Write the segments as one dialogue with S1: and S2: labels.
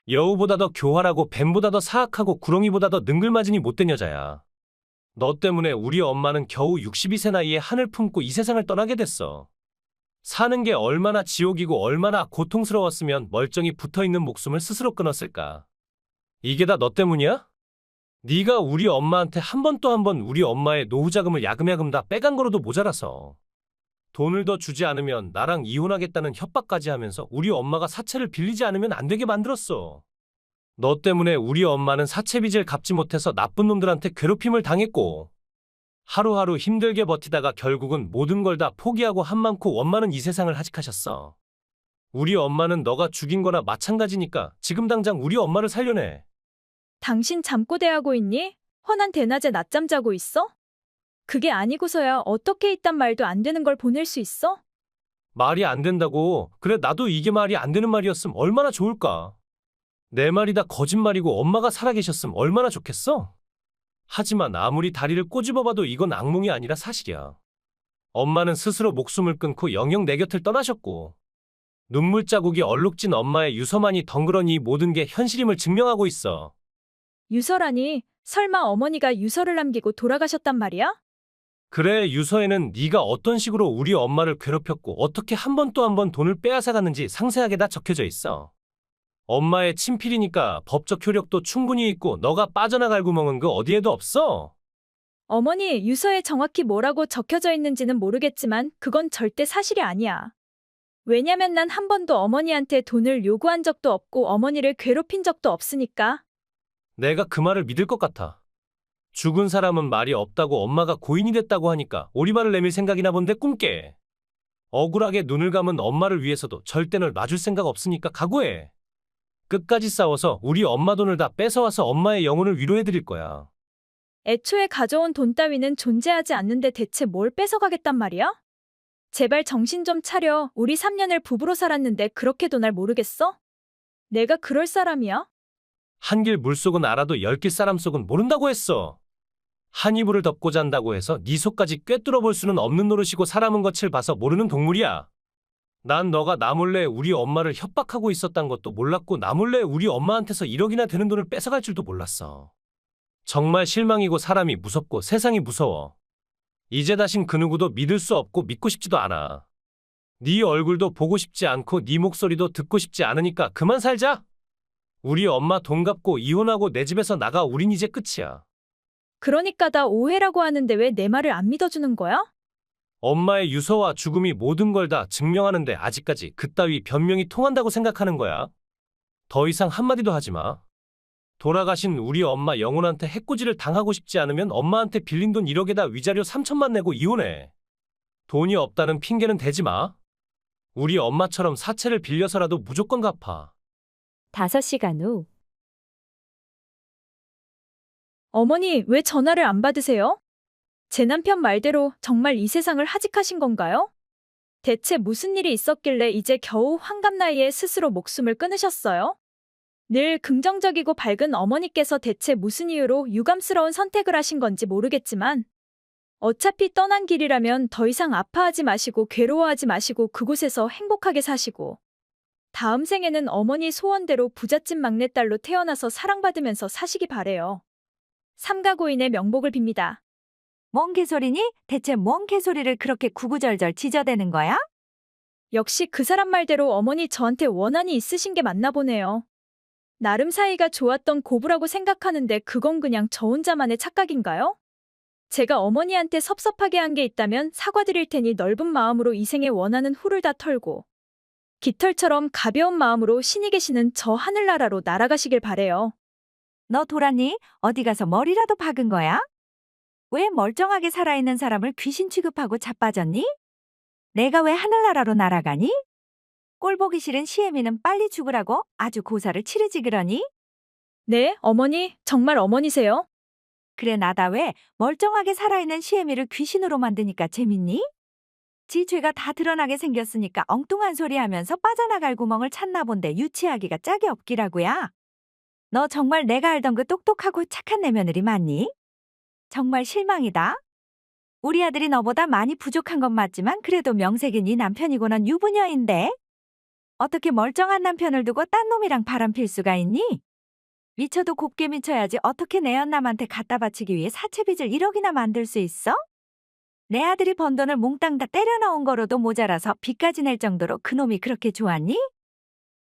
S1: 여우보다 더 교활하고 뱀보다 더 사악하고 구렁이보다 더 능글맞으니 못된 여자야. 너 때문에 우리 엄마는 겨우 62세 나이에 한을 품고 이 세상을 떠나게 됐어. 사는 게 얼마나 지옥이고 얼마나 고통스러웠으면 멀쩡히 붙어있는 목숨을 스스로 끊었을까. 이게 다 너 때문이야? 네가 우리 엄마한테 한 번 또 한 번 우리 엄마의 노후 자금을 야금야금 다 빼간 거로도 모자라서 돈을 더 주지 않으면 나랑 이혼하겠다는 협박까지 하면서 우리 엄마가 사채를 빌리지 않으면 안 되게 만들었어. 너 때문에 우리 엄마는 사채 빚을 갚지 못해서 나쁜 놈들한테 괴롭힘을 당했고 하루하루 힘들게 버티다가 결국은 모든 걸 다 포기하고 한 많고 원 많은 이 세상을 하직하셨어. 우리 엄마는 너가 죽인 거나 마찬가지니까 지금 당장 우리 엄마를 살려내.
S2: 당신 잠꼬대하고 있니? 훤한 대낮에 낮잠 자고 있어? 그게 아니고서야 어떻게 이딴 말도 안 되는 걸 보낼 수 있어?
S1: 말이 안 된다고. 그래 나도 이게 말이 안 되는 말이었음 얼마나 좋을까. 내 말이 다 거짓말이고 엄마가 살아계셨음 얼마나 좋겠어? 하지만 아무리 다리를 꼬집어봐도 이건 악몽이 아니라 사실이야. 엄마는 스스로 목숨을 끊고 영영 내 곁을 떠나셨고 눈물 자국이 얼룩진 엄마의 유서만이 덩그러니 이 모든 게 현실임을 증명하고 있어.
S2: 유서라니, 설마 어머니가 유서를 남기고 돌아가셨단 말이야?
S1: 그래 유서에는 네가 어떤 식으로 우리 엄마를 괴롭혔고 어떻게 한 번 또 한 번 돈을 빼앗아갔는지 상세하게 다 적혀져 있어. 엄마의 친필이니까 법적 효력도 충분히 있고 너가 빠져나갈 구멍은 그 어디에도 없어.
S2: 어머니, 유서에 정확히 뭐라고 적혀져 있는지는 모르겠지만 그건 절대 사실이 아니야. 왜냐면 난 한 번도 어머니한테 돈을 요구한 적도 없고 어머니를 괴롭힌 적도 없으니까.
S1: 내가 그 말을 믿을 것 같아. 죽은 사람은 말이 없다고 엄마가 고인이 됐다고 하니까 오리발을 내밀 생각이나 본데 꿈깨. 억울하게 눈을 감은 엄마를 위해서도 절대 널 놔줄 생각 없으니까 각오해. 끝까지 싸워서 우리 엄마 돈을 다 뺏어와서 엄마의 영혼을 위로해드릴 거야.
S2: 애초에 가져온 돈 따위는 존재하지 않는데 대체 뭘 뺏어가겠단 말이야? 제발 정신 좀 차려. 우리 3년을 부부로 살았는데 그렇게도 날 모르겠어? 내가 그럴 사람이야?
S1: 한 길 물속은 알아도 10길 사람 속은 모른다고 했어. 한 이불을 덮고 잔다고 해서 네 속까지 꿰뚫어 볼 수는 없는 노릇이고 사람은 겉을 봐서 모르는 동물이야. 난 너가 나 몰래 우리 엄마를 협박하고 있었단 것도 몰랐고 나 몰래 우리 엄마한테서 1억이나 되는 돈을 뺏어갈 줄도 몰랐어. 정말 실망이고 사람이 무섭고 세상이 무서워. 이제 다신 그 누구도 믿을 수 없고 믿고 싶지도 않아. 네 얼굴도 보고 싶지 않고 네 목소리도 듣고 싶지 않으니까 그만 살자. 우리 엄마 돈 갚고 이혼하고 내 집에서 나가. 우린 이제 끝이야.
S2: 그러니까 다 오해라고 하는데 왜 내 말을 안 믿어주는 거야?
S1: 엄마의 유서와 죽음이 모든 걸 다 증명하는데 아직까지 그따위 변명이 통한다고 생각하는 거야. 더 이상 한마디도 하지 마. 돌아가신 우리 엄마 영혼한테 해코지를 당하고 싶지 않으면 엄마한테 빌린 돈 1억에다 위자료 3천만 내고 이혼해. 돈이 없다는 핑계는 대지 마. 우리 엄마처럼 사채를 빌려서라도 무조건 갚아.
S3: 5시간 후.
S2: 어머니, 왜 전화를 안 받으세요? 제 남편 말대로 정말 이 세상을 하직하신 건가요? 대체 무슨 일이 있었길래 이제 겨우 환갑 나이에 스스로 목숨을 끊으셨어요? 늘 긍정적이고 밝은 어머니께서 대체 무슨 이유로 유감스러운 선택을 하신 건지 모르겠지만 어차피 떠난 길이라면 더 이상 아파하지 마시고 괴로워하지 마시고 그곳에서 행복하게 사시고 다음 생에는 어머니 소원대로 부잣집 막내딸로 태어나서 사랑받으면서 사시기 바래요. 삼가고인의 명복을 빕니다.
S3: 뭔 개소리니? 대체 뭔 개소리를 그렇게 구구절절 지저대는 거야?
S2: 역시 그 사람 말대로 어머니 저한테 원한이 있으신 게 맞나 보네요. 나름 사이가 좋았던 고부라고 생각하는데 그건 그냥 저 혼자만의 착각인가요? 제가 어머니한테 섭섭하게 한 게 있다면 사과드릴 테니 넓은 마음으로 이 생에 원하는 후를 다 털고 깃털처럼 가벼운 마음으로 신이 계시는 저 하늘나라로 날아가시길 바래요.
S3: 너 돌았니? 어디 가서 머리라도 박은 거야? 왜 멀쩡하게 살아있는 사람을 귀신 취급하고 자빠졌니? 내가 왜 하늘나라로 날아가니? 꼴 보기 싫은 시애미는 빨리 죽으라고 아주 고사를 치르지 그러니?
S2: 네, 어머니, 정말 어머니세요?
S3: 그래 나다 왜 멀쩡하게 살아있는 시애미를 귀신으로 만드니까 재밌니? 지 죄가 다 드러나게 생겼으니까 엉뚱한 소리 하면서 빠져나갈 구멍을 찾나 본데 유치하기가 짝이 없기라고야. 너 정말 내가 알던 그 똑똑하고 착한 내 며느리 맞니? 정말 실망이다. 우리 아들이 너보다 많이 부족한 건 맞지만 그래도 명색이 네 남편이고 넌 유부녀인데. 어떻게 멀쩡한 남편을 두고 딴 놈이랑 바람필 수가 있니? 미쳐도 곱게 미쳐야지 어떻게 내 연남한테 갖다 바치기 위해 사채빚을 1억이나 만들 수 있어? 내 아들이 번 돈을 몽땅 다 때려 넣은 거로도 모자라서 빚까지 낼 정도로 그놈이 그렇게 좋았니?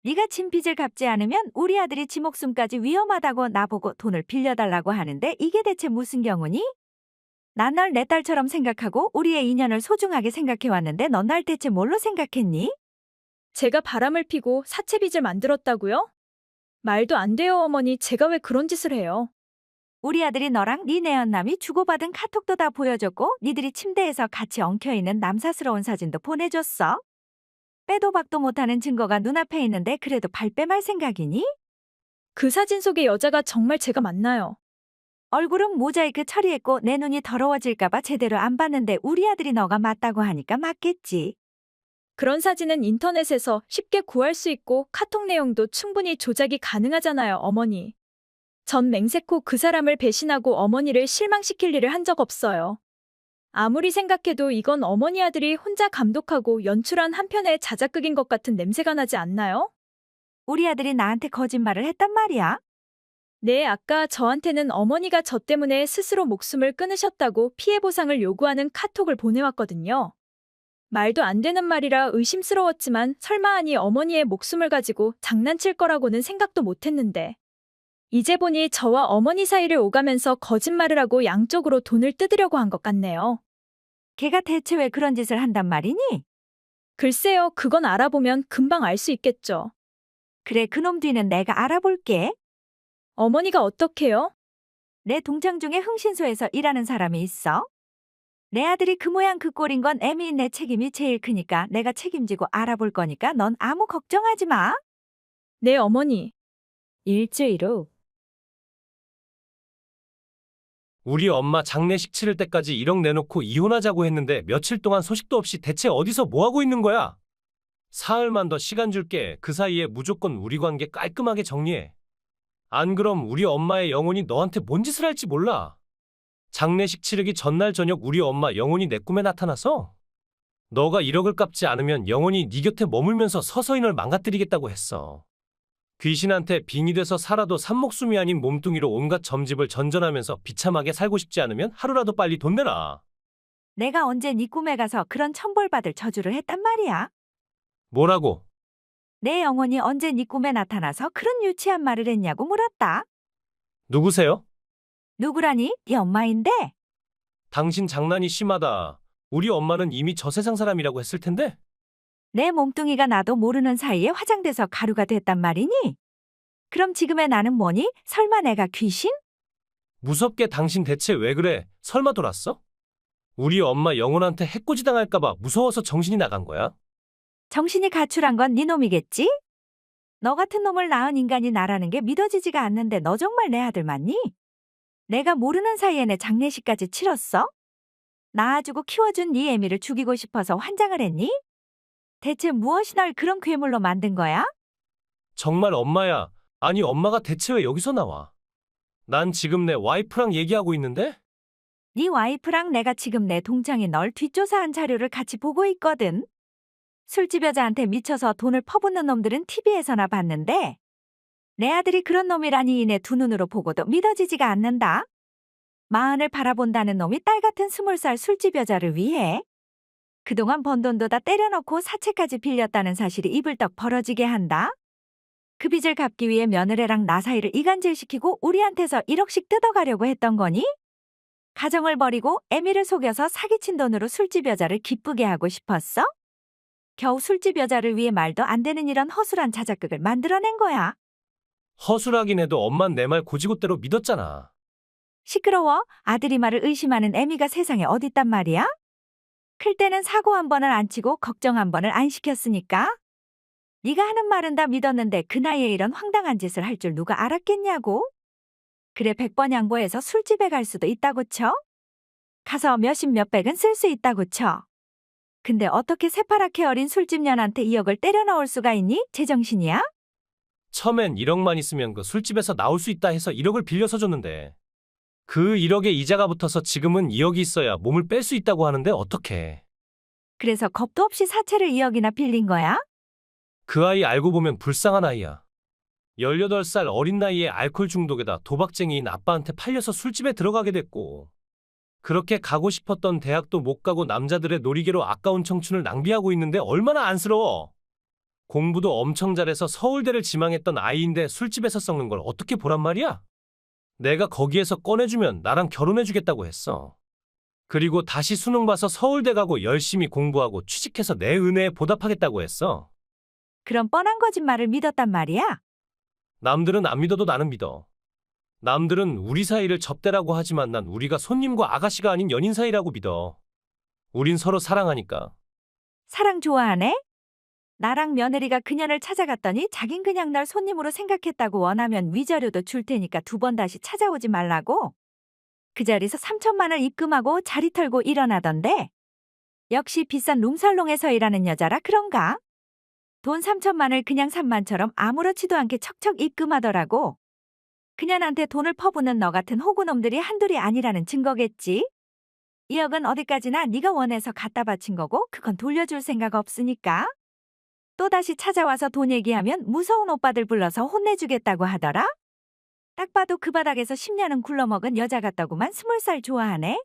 S3: 네가 진 빚을 갚지 않으면 우리 아들이 지 목숨까지 위험하다고 나보고 돈을 빌려달라고 하는데 이게 대체 무슨 경우니? 난 널 내 딸처럼 생각하고 우리의 인연을 소중하게 생각해왔는데 넌 날 대체 뭘로 생각했니?
S2: 제가 바람을 피고 사채빚을 만들었다고요? 말도 안 돼요, 어머니. 제가 왜 그런 짓을 해요?
S3: 우리 아들이 너랑 네 내연남이 주고받은 카톡도 다 보여줬고 니들이 침대에서 같이 엉켜있는 남사스러운 사진도 보내줬어. 빼도 박도 못하는 증거가 눈앞에 있는데 그래도 발뺌할 생각이니?
S2: 그 사진 속의 여자가 정말 제가 맞나요?
S3: 얼굴은 모자이크 처리했고 내 눈이 더러워질까봐 제대로 안 봤는데 우리 아들이 너가 맞다고 하니까 맞겠지.
S2: 그런 사진은 인터넷에서 쉽게 구할 수 있고 카톡 내용도 충분히 조작이 가능하잖아요, 어머니. 전 맹세코 그 사람을 배신하고 어머니를 실망시킬 일을 한 적 없어요. 아무리 생각해도 이건 어머니 아들이 혼자 감독하고 연출한 한편의 자작극인 것 같은 냄새가 나지 않나요?
S3: 우리 아들이 나한테 거짓말을 했단 말이야.
S2: 네, 아까 저한테는 어머니가 저 때문에 스스로 목숨을 끊으셨다고 피해 보상을 요구하는 카톡을 보내왔거든요. 말도 안 되는 말이라 의심스러웠지만 설마 하니 어머니의 목숨을 가지고 장난칠 거라고는 생각도 못했는데. 이제 보니 저와 어머니 사이를 오가면서 거짓말을 하고 양쪽으로 돈을 뜯으려고 한 것 같네요.
S3: 걔가 대체 왜 그런 짓을 한단 말이니?
S2: 글쎄요, 그건 알아보면 금방 알 수 있겠죠.
S3: 그래, 그놈 뒤는 내가 알아볼게.
S2: 어머니가 어떻게요?
S3: 내 동창 중에 흥신소에서 일하는 사람이 있어. 내 아들이 그 모양 그 꼴인 건 애미인 내 책임이 제일 크니까 내가 책임지고 알아볼 거니까 넌 아무 걱정하지 마.
S2: 네, 어머니.
S3: 일주일 후.
S1: 우리 엄마 장례식 치를 때까지 1억 내놓고 이혼하자고 했는데 며칠 동안 소식도 없이 대체 어디서 뭐하고 있는 거야? 사흘만 더 시간 줄게. 그 사이에 무조건 우리 관계 깔끔하게 정리해. 안 그럼 우리 엄마의 영혼이 너한테 뭔 짓을 할지 몰라. 장례식 치르기 전날 저녁 우리 엄마 영혼이 내 꿈에 나타나서 너가 1억을 갚지 않으면 영혼이 네 곁에 머물면서 서서히 널 망가뜨리겠다고 했어. 귀신한테 빙이 돼서 살아도 산목숨이 아닌 몸뚱이로 온갖 점집을 전전하면서 비참하게 살고 싶지 않으면 하루라도 빨리 돈 내라.
S3: 내가 언제 네 꿈에 가서 그런 천벌받을 저주를 했단 말이야.
S1: 뭐라고?
S3: 내 영혼이 언제 네 꿈에 나타나서 그런 유치한 말을 했냐고 물었다.
S1: 누구세요?
S3: 누구라니? 네 엄마인데.
S1: 당신 장난이 심하다. 우리 엄마는 이미 저 세상 사람이라고 했을 텐데?
S3: 내 몸뚱이가 나도 모르는 사이에 화장돼서 가루가 됐단 말이니? 그럼 지금의 나는 뭐니? 설마 내가 귀신?
S1: 무섭게 당신 대체 왜 그래? 설마 돌았어? 우리 엄마 영혼한테 해코지 당할까봐 무서워서 정신이 나간 거야?
S3: 정신이 가출한 건 네 놈이겠지? 너 같은 놈을 낳은 인간이 나라는 게 믿어지지가 않는데 너 정말 내 아들 맞니? 내가 모르는 사이에 내 장례식까지 치렀어? 낳아주고 키워준 네 애미를 죽이고 싶어서 환장을 했니? 대체 무엇이 널 그런 괴물로 만든 거야?
S1: 정말 엄마야. 아니 엄마가 대체 왜 여기서 나와? 난 지금 내 와이프랑 얘기하고 있는데?
S3: 네 와이프랑 내가 지금 내 동창이 널 뒷조사한 자료를 같이 보고 있거든. 술집 여자한테 미쳐서 돈을 퍼붓는 놈들은 TV에서나 봤는데 내 아들이 그런 놈이라니 이내 두 눈으로 보고도 믿어지지가 않는다. 마흔을 바라본다는 놈이 딸 같은 20살 술집 여자를 위해 그동안 번 돈도 다 때려넣고 사채까지 빌렸다는 사실이 입을 떡 벌어지게 한다. 그 빚을 갚기 위해 며느리랑 나 사이를 이간질시키고 우리한테서 1억씩 뜯어가려고 했던 거니? 가정을 버리고 애미를 속여서 사기친 돈으로 술집 여자를 기쁘게 하고 싶었어? 겨우 술집 여자를 위해 말도 안 되는 이런 허술한 자작극을 만들어낸 거야.
S1: 허술하긴 해도 엄만 내 말 고지고대로 믿었잖아.
S3: 시끄러워. 아들이 말을 의심하는 애미가 세상에 어딨단 말이야? 클 때는 사고 한 번을 안 치고 걱정 한 번을 안 시켰으니까. 네가 하는 말은 다 믿었는데 그 나이에 이런 황당한 짓을 할 줄 누가 알았겠냐고? 그래 100번 양보해서 술집에 갈 수도 있다고 쳐? 가서 몇십 몇백은 쓸 수 있다고 쳐. 근데 어떻게 새파랗게 어린 술집 년한테 2억을 때려 넣을 수가 있니? 제정신이야?
S1: 처음엔 1억만 있으면 그 술집에서 나올 수 있다 해서 1억을 빌려서 줬는데 그 1억에 이자가 붙어서 지금은 2억이 있어야 몸을 뺄 수 있다고 하는데 어떡해.
S3: 그래서 겁도 없이 사채를 2억이나 빌린 거야?
S1: 그 아이 알고 보면 불쌍한 아이야. 18살 어린 나이에 알코올 중독에다 도박쟁이인 아빠한테 팔려서 술집에 들어가게 됐고, 그렇게 가고 싶었던 대학도 못 가고 남자들의 놀이개로 아까운 청춘을 낭비하고 있는데 얼마나 안쓰러워. 공부도 엄청 잘해서 서울대를 지망했던 아이인데 술집에서 썩는 걸 어떻게 보란 말이야? 내가 거기에서 꺼내주면 나랑 결혼해주겠다고 했어. 그리고 다시 수능 봐서 서울대 가고 열심히 공부하고 취직해서 내 은혜에 보답하겠다고 했어.
S3: 그런 뻔한 거짓말을 믿었단 말이야?
S1: 남들은 안 믿어도 나는 믿어. 남들은 우리 사이를 접대라고 하지만 난 우리가 손님과 아가씨가 아닌 연인 사이라고 믿어. 우린 서로 사랑하니까.
S3: 사랑 좋아하네? 나랑 며느리가 그년을 찾아갔더니 자긴 그냥 널 손님으로 생각했다고 원하면 위자료도 줄 테니까 2번 다시 찾아오지 말라고. 그 자리에서 3천만 원 입금하고 자리 털고 일어나던데. 역시 비싼 룸살롱에서 일하는 여자라 그런가? 돈 3천만을 그냥 3만처럼 아무렇지도 않게 척척 입금하더라고. 그년한테 돈을 퍼붓는 너 같은 호구놈들이 한둘이 아니라는 증거겠지? 2억은 어디까지나 네가 원해서 갖다 바친 거고 그건 돌려줄 생각 없으니까. 또다시 찾아와서 돈 얘기하면 무서운 오빠들 불러서 혼내주겠다고 하더라? 딱 봐도 그 바닥에서 10년은 굴러먹은 여자 같다구만 20살 좋아하네?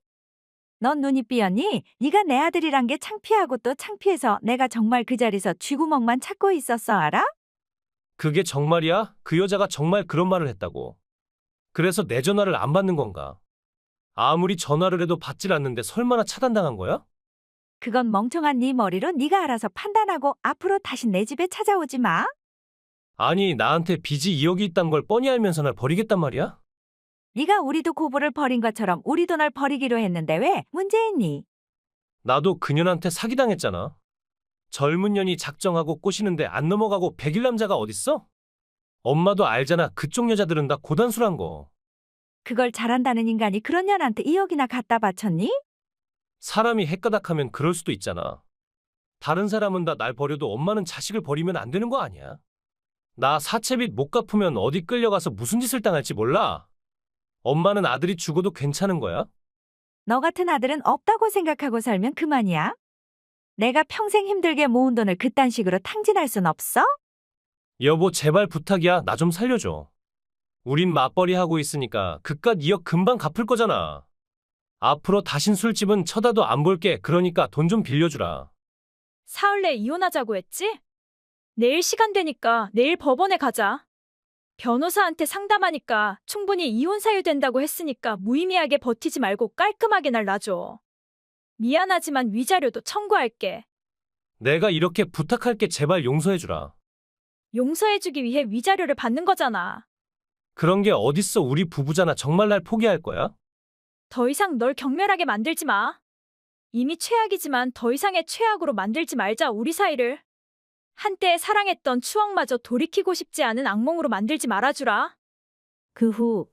S3: 넌 눈이 삐었니? 네가 내 아들이란 게 창피하고 또 창피해서 내가 정말 그 자리에서 쥐구멍만 찾고 있었어 알아?
S1: 그게 정말이야? 그 여자가 정말 그런 말을 했다고. 그래서 내 전화를 안 받는 건가? 아무리 전화를 해도 받질 않는데 설마나 차단당한 거야?
S3: 그건 멍청한 네 머리로 네가 알아서 판단하고 앞으로 다시 내 집에 찾아오지 마.
S1: 아니, 나한테 빚이 2억이 있단 걸 뻔히 알면서 날 버리겠단 말이야?
S3: 네가 우리도 고부를 버린 것처럼 우리도 널 버리기로 했는데 왜 문제 있니?
S1: 나도 그년한테 사기당했잖아. 젊은 년이 작정하고 꼬시는데 안 넘어가고 100일 남자가 어딨어? 엄마도 알잖아. 그쪽 여자들은 다 고단수란 거.
S3: 그걸 잘한다는 인간이 그런 년한테 2억이나 갖다 바쳤니?
S1: 사람이 헷가닥하면 그럴 수도 있잖아. 다른 사람은 다 날 버려도 엄마는 자식을 버리면 안 되는 거 아니야? 나 사채빚 못 갚으면 어디 끌려가서 무슨 짓을 당할지 몰라. 엄마는 아들이 죽어도 괜찮은 거야?
S3: 너 같은 아들은 없다고 생각하고 살면 그만이야. 내가 평생 힘들게 모은 돈을 그딴 식으로 탕진할 순 없어?
S1: 여보, 제발 부탁이야. 나 좀 살려줘. 우린 맞벌이 하고 있으니까 그깟 2억 금방 갚을 거잖아. 앞으로 다신 술집은 쳐다도 안 볼게. 그러니까 돈 좀 빌려주라.
S2: 사흘 내 이혼하자고 했지? 내일 시간 되니까 내일 법원에 가자. 변호사한테 상담하니까 충분히 이혼 사유 된다고 했으니까 무의미하게 버티지 말고 깔끔하게 날 놔줘. 미안하지만 위자료도 청구할게.
S1: 내가 이렇게 부탁할게. 제발 용서해주라.
S2: 용서해주기 위해 위자료를 받는 거잖아.
S1: 그런 게 어딨어. 우리 부부잖아. 정말 날 포기할 거야?
S2: 더 이상 널 경멸하게 만들지 마. 이미 최악이지만 더 이상의 최악으로 만들지 말자 우리 사이를. 한때 사랑했던 추억마저 돌이키고 싶지 않은 악몽으로 만들지 말아주라.
S3: 그 후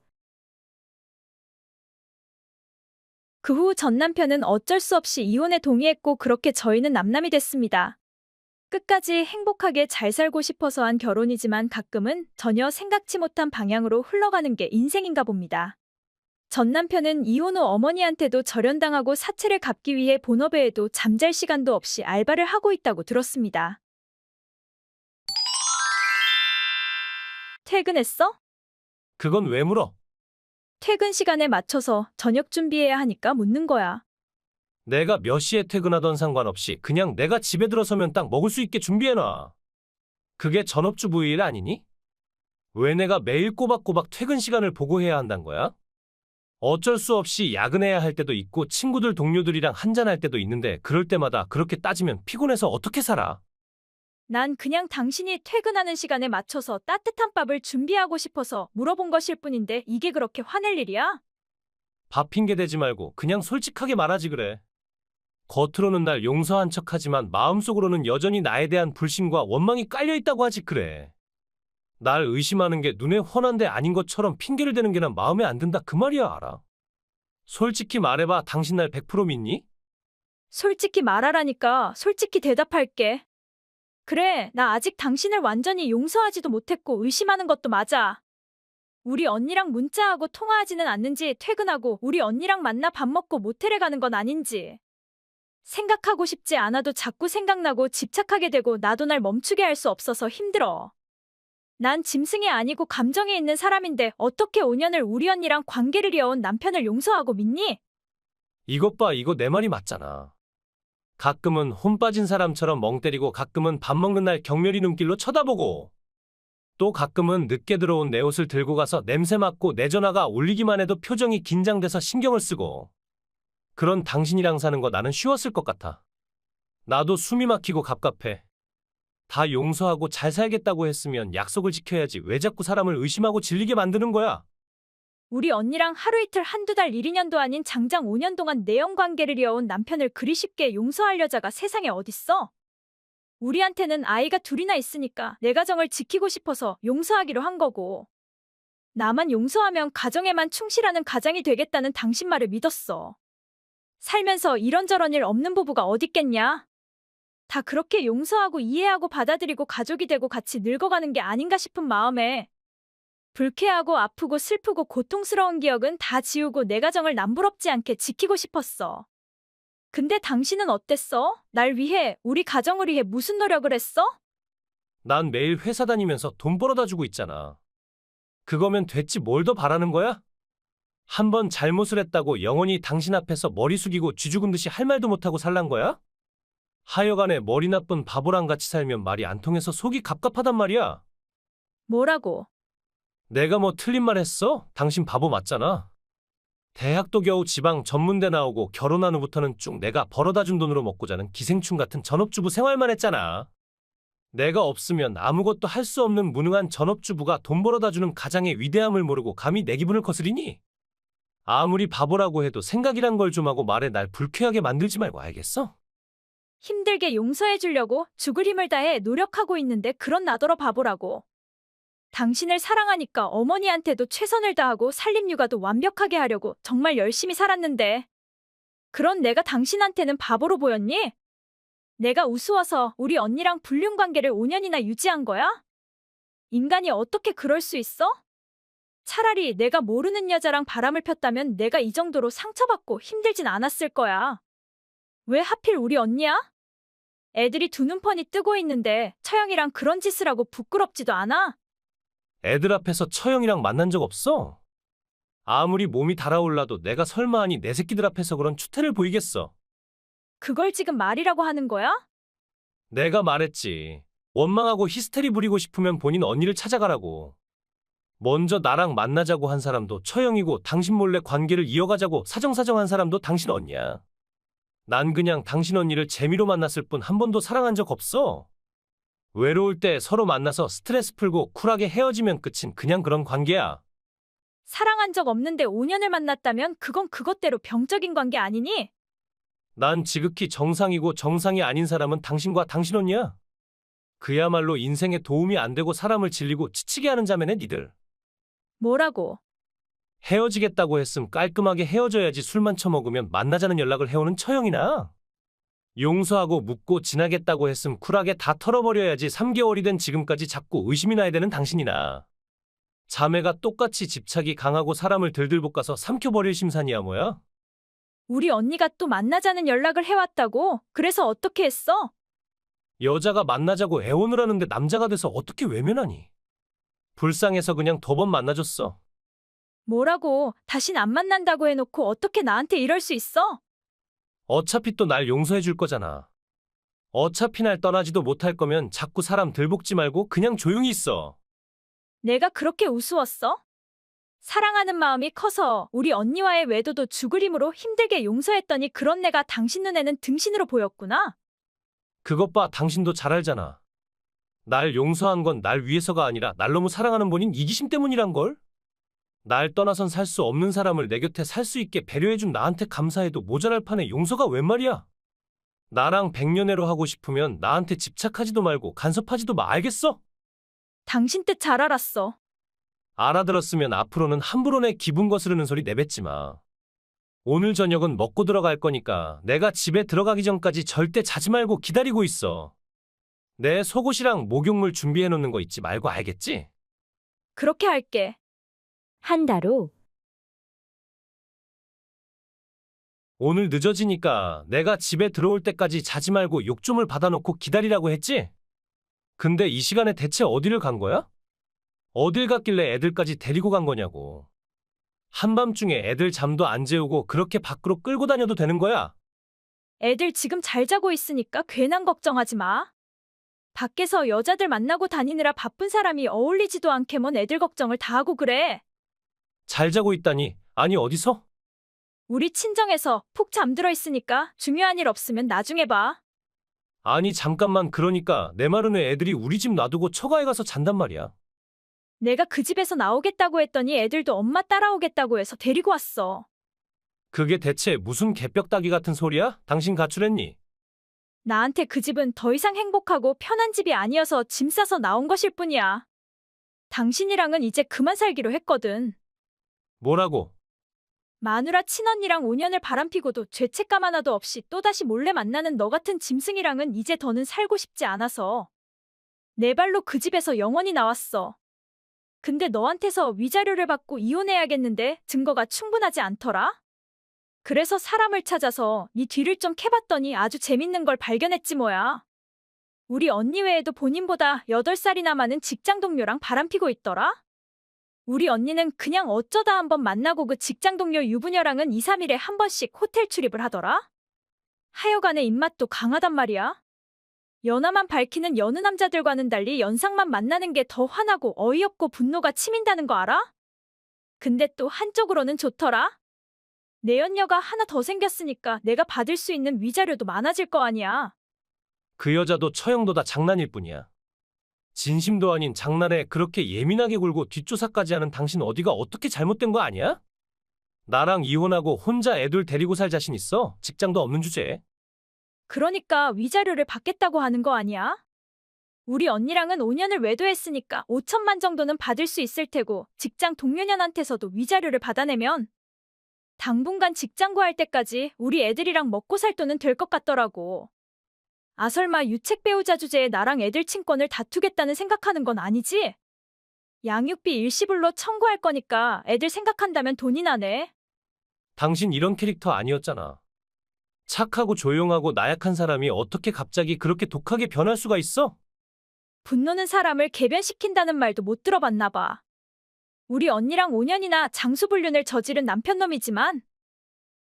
S2: 전 남편은 어쩔 수 없이 이혼에 동의했고 그렇게 저희는 남남이 됐습니다. 끝까지 행복하게 잘 살고 싶어서 한 결혼이지만 가끔은 전혀 생각지 못한 방향으로 흘러가는 게 인생인가 봅니다. 전 남편은 이혼 후 어머니한테도 절연당하고 사채를 갚기 위해 본업외에도 잠잘 시간도 없이 알바를 하고 있다고 들었습니다. 퇴근했어?
S1: 그건 왜 물어?
S2: 퇴근 시간에 맞춰서 저녁 준비해야 하니까 묻는 거야.
S1: 내가 몇 시에 퇴근하던 상관없이 그냥 내가 집에 들어서면 딱 먹을 수 있게 준비해놔. 그게 전업주부 일 아니니? 왜 내가 매일 꼬박꼬박 퇴근 시간을 보고해야 한단 거야? 어쩔 수 없이 야근해야 할 때도 있고 친구들 동료들이랑 한잔할 때도 있는데 그럴 때마다 그렇게 따지면 피곤해서 어떻게 살아?
S2: 난 그냥 당신이 퇴근하는 시간에 맞춰서 따뜻한 밥을 준비하고 싶어서 물어본 것일 뿐인데 이게 그렇게 화낼 일이야?
S1: 밥 핑계 대지 말고 그냥 솔직하게 말하지 그래. 겉으로는 날 용서한 척하지만 마음속으로는 여전히 나에 대한 불신과 원망이 깔려있다고 하지 그래. 날 의심하는 게 눈에 훤한데 아닌 것처럼 핑계를 대는 게 난 마음에 안 든다 그 말이야 알아. 솔직히 말해봐. 당신 날 100% 믿니?
S2: 솔직히 말하라니까 솔직히 대답할게. 그래, 나 아직 당신을 완전히 용서하지도 못했고 의심하는 것도 맞아. 우리 언니랑 문자하고 통화하지는 않는지 퇴근하고 우리 언니랑 만나 밥 먹고 모텔에 가는 건 아닌지. 생각하고 싶지 않아도 자꾸 생각나고 집착하게 되고 나도 날 멈추게 할 수 없어서 힘들어. 난 짐승이 아니고 감정이 있는 사람인데 어떻게 5년을 우리 언니랑 관계를 이어온 남편을 용서하고 믿니?
S1: 이것 봐, 이거 내 말이 맞잖아. 가끔은 혼 빠진 사람처럼 멍 때리고 가끔은 밥 먹는 날 경멸이 눈길로 쳐다보고 또 가끔은 늦게 들어온 내 옷을 들고 가서 냄새 맡고 내 전화가 울리기만 해도 표정이 긴장돼서 신경을 쓰고 그런 당신이랑 사는 거 나는 쉬웠을 것 같아. 나도 숨이 막히고 갑갑해. 다 용서하고 잘 살겠다고 했으면 약속을 지켜야지 왜 자꾸 사람을 의심하고 질리게 만드는 거야?
S2: 우리 언니랑 하루 이틀 한두 달 1, 2년도 아닌 장장 5년 동안 내연 관계를 이어온 남편을 그리 쉽게 용서할 여자가 세상에 어딨어? 우리한테는 아이가 둘이나 있으니까 내 가정을 지키고 싶어서 용서하기로 한 거고. 나만 용서하면 가정에만 충실하는 가장이 되겠다는 당신 말을 믿었어. 살면서 이런저런 일 없는 부부가 어딨겠냐? 다 그렇게 용서하고 이해하고 받아들이고 가족이 되고 같이 늙어가는 게 아닌가 싶은 마음에 불쾌하고 아프고 슬프고 고통스러운 기억은 다 지우고 내 가정을 남부럽지 않게 지키고 싶었어. 근데 당신은 어땠어? 날 위해, 우리 가정을 위해 무슨 노력을 했어?
S1: 난 매일 회사 다니면서 돈 벌어다 주고 있잖아. 그거면 됐지 뭘 더 바라는 거야? 한 번 잘못을 했다고 영원히 당신 앞에서 머리 숙이고 쥐죽은 듯이 할 말도 못하고 살란 거야? 하여간에 머리 나쁜 바보랑 같이 살면 말이 안 통해서 속이 갑갑하단 말이야.
S2: 뭐라고?
S1: 내가 뭐 틀린 말 했어? 당신 바보 맞잖아. 대학도 겨우 지방 전문대 나오고 결혼한 후부터는 쭉 내가 벌어다 준 돈으로 먹고 자는 기생충 같은 전업주부 생활만 했잖아. 내가 없으면 아무것도 할 수 없는 무능한 전업주부가 돈 벌어다 주는 가장의 위대함을 모르고 감히 내 기분을 거스리니? 아무리 바보라고 해도 생각이란 걸 좀 하고 말해 날 불쾌하게 만들지 말고 알겠어?
S2: 힘들게 용서해 주려고 죽을 힘을 다해 노력하고 있는데 그런 나더러 바보라고. 당신을 사랑하니까 어머니한테도 최선을 다하고 살림육아도 완벽하게 하려고 정말 열심히 살았는데 그런 내가 당신한테는 바보로 보였니? 내가 우스워서 우리 언니랑 불륜 관계를 5년이나 유지한 거야? 인간이 어떻게 그럴 수 있어? 차라리 내가 모르는 여자랑 바람을 폈다면 내가 이 정도로 상처받고 힘들진 않았을 거야. 왜 하필 우리 언니야? 애들이 두 눈번이 뜨고 있는데 처형이랑 그런 짓을 하고 부끄럽지도 않아?
S1: 애들 앞에서 처형이랑 만난 적 없어? 아무리 몸이 달아올라도 내가 설마 하니 내 새끼들 앞에서 그런 추태를 보이겠어?
S2: 그걸 지금 말이라고 하는 거야?
S1: 내가 말했지. 원망하고 히스테리 부리고 싶으면 본인 언니를 찾아가라고. 먼저 나랑 만나자고 한 사람도 처형이고 당신 몰래 관계를 이어가자고 사정사정한 사람도 당신 언니야. 난 그냥 당신 언니를 재미로 만났을 뿐 한 번도 사랑한 적 없어. 외로울 때 서로 만나서 스트레스 풀고 쿨하게 헤어지면 끝인 그냥 그런 관계야.
S2: 사랑한 적 없는데 5년을 만났다면 그건 그것대로 병적인 관계 아니니?
S1: 난 지극히 정상이고 정상이 아닌 사람은 당신과 당신 언니야. 그야말로 인생에 도움이 안 되고 사람을 질리고 지치게 하는 자매네 니들.
S2: 뭐라고?
S1: 헤어지겠다고 했음 깔끔하게 헤어져야지 술만 처먹으면 만나자는 연락을 해오는 처형이나. 용서하고 묻고 지나겠다고 했음 쿨하게 다 털어버려야지 3개월이 된 지금까지 자꾸 의심이 나야 되는 당신이나. 자매가 똑같이 집착이 강하고 사람을 들들 볶아서 삼켜버릴 심산이야 뭐야?
S2: 우리 언니가 또 만나자는 연락을 해왔다고? 그래서 어떻게 했어?
S1: 여자가 만나자고 애원을 하는데 남자가 돼서 어떻게 외면하니? 불쌍해서 그냥 더 번 만나줬어.
S2: 뭐라고? 다신 안 만난다고 해놓고 어떻게 나한테 이럴 수 있어?
S1: 어차피 또 날 용서해 줄 거잖아. 어차피 날 떠나지도 못할 거면 자꾸 사람 들볶지 말고 그냥 조용히 있어.
S2: 내가 그렇게 우스웠어? 사랑하는 마음이 커서 우리 언니와의 외도도 죽을 힘으로 힘들게 용서했더니 그런 내가 당신 눈에는 등신으로 보였구나.
S1: 그것 봐 당신도 잘 알잖아. 날 용서한 건 날 위해서가 아니라 날 너무 사랑하는 본인 이기심 때문이란걸? 날 떠나선 살 수 없는 사람을 내 곁에 살 수 있게 배려해준 나한테 감사해도 모자랄 판에 용서가 웬 말이야? 나랑 백년해로 하고 싶으면 나한테 집착하지도 말고 간섭하지도 마 알겠어?
S2: 당신 뜻 잘 알았어.
S1: 알아들었으면 앞으로는 함부로 내 기분 거스르는 소리 내뱉지 마. 오늘 저녁은 먹고 들어갈 거니까 내가 집에 들어가기 전까지 절대 자지 말고 기다리고 있어. 내 속옷이랑 목욕물 준비해 놓는 거 잊지 말고 알겠지?
S2: 그렇게 할게.
S3: 한 달 후.
S1: 오늘 늦어지니까 내가 집에 들어올 때까지 자지 말고 욕 좀을 받아놓고 기다리라고 했지? 근데 이 시간에 대체 어디를 간 거야? 어딜 갔길래 애들까지 데리고 간 거냐고. 한밤중에 애들 잠도 안 재우고 그렇게 밖으로 끌고 다녀도 되는 거야?
S2: 애들 지금 잘 자고 있으니까 괜한 걱정하지 마. 밖에서 여자들 만나고 다니느라 바쁜 사람이 어울리지도 않게 뭔 애들 걱정을 다 하고 그래.
S1: 잘 자고 있다니. 아니 어디서?
S2: 우리 친정에서 푹 잠들어 있으니까 중요한 일 없으면 나중에 봐.
S1: 아니 잠깐만 그러니까 내 말은 왜 애들이 우리 집 놔두고 처가에 가서 잔단 말이야.
S2: 내가 그 집에서 나오겠다고 했더니 애들도 엄마 따라오겠다고 해서 데리고 왔어.
S1: 그게 대체 무슨 개벽다귀 같은 소리야? 당신 가출했니?
S2: 나한테 그 집은 더 이상 행복하고 편한 집이 아니어서 짐 싸서 나온 것일 뿐이야. 당신이랑은 이제 그만 살기로 했거든.
S1: 뭐라고?
S2: 마누라 친언니랑 5년을 바람피고도 죄책감 하나도 없이 또다시 몰래 만나는 너 같은 짐승이랑은 이제 더는 살고 싶지 않아서 내 발로 그 집에서 영원히 나왔어. 근데 너한테서 위자료를 받고 이혼해야겠는데 증거가 충분하지 않더라? 그래서 사람을 찾아서 네 뒤를 좀 캐봤더니 아주 재밌는 걸 발견했지 뭐야. 우리 언니 외에도 본인보다 8살이나 많은 직장 동료랑 바람피고 있더라? 우리 언니는 그냥 어쩌다 한번 만나고 그 직장 동료 유부녀랑은 2, 3일에 한 번씩 호텔 출입을 하더라? 하여간에 입맛도 강하단 말이야. 연하만 밝히는 여느 남자들과는 달리 연상만 만나는 게 더 화나고 어이없고 분노가 치민다는 거 알아? 근데 또 한쪽으로는 좋더라? 내연녀가 하나 더 생겼으니까 내가 받을 수 있는 위자료도 많아질 거 아니야.
S1: 그 여자도 처형도 다 장난일 뿐이야. 진심도 아닌 장난에 그렇게 예민하게 굴고 뒷조사까지 하는 당신 어디가 어떻게 잘못된 거 아니야? 나랑 이혼하고 혼자 애들 데리고 살 자신 있어? 직장도 없는 주제에.
S2: 그러니까 위자료를 받겠다고 하는 거 아니야? 우리 언니랑은 5년을 외도했으니까 5천만 정도는 받을 수 있을 테고 직장 동료년한테서도 위자료를 받아내면 당분간 직장 구할 때까지 우리 애들이랑 먹고 살 돈은 될 것 같더라고. 아 설마 유책 배우자 주제에 나랑 애들 친권을 다투겠다는 생각하는 건 아니지? 양육비 일시불로 청구할 거니까 애들 생각한다면 돈이나 내.
S1: 당신 이런 캐릭터 아니었잖아. 착하고 조용하고 나약한 사람이 어떻게 갑자기 그렇게 독하게 변할 수가 있어?
S2: 분노는 사람을 개변시킨다는 말도 못 들어봤나 봐. 우리 언니랑 5년이나 장수불륜을 저지른 남편놈이지만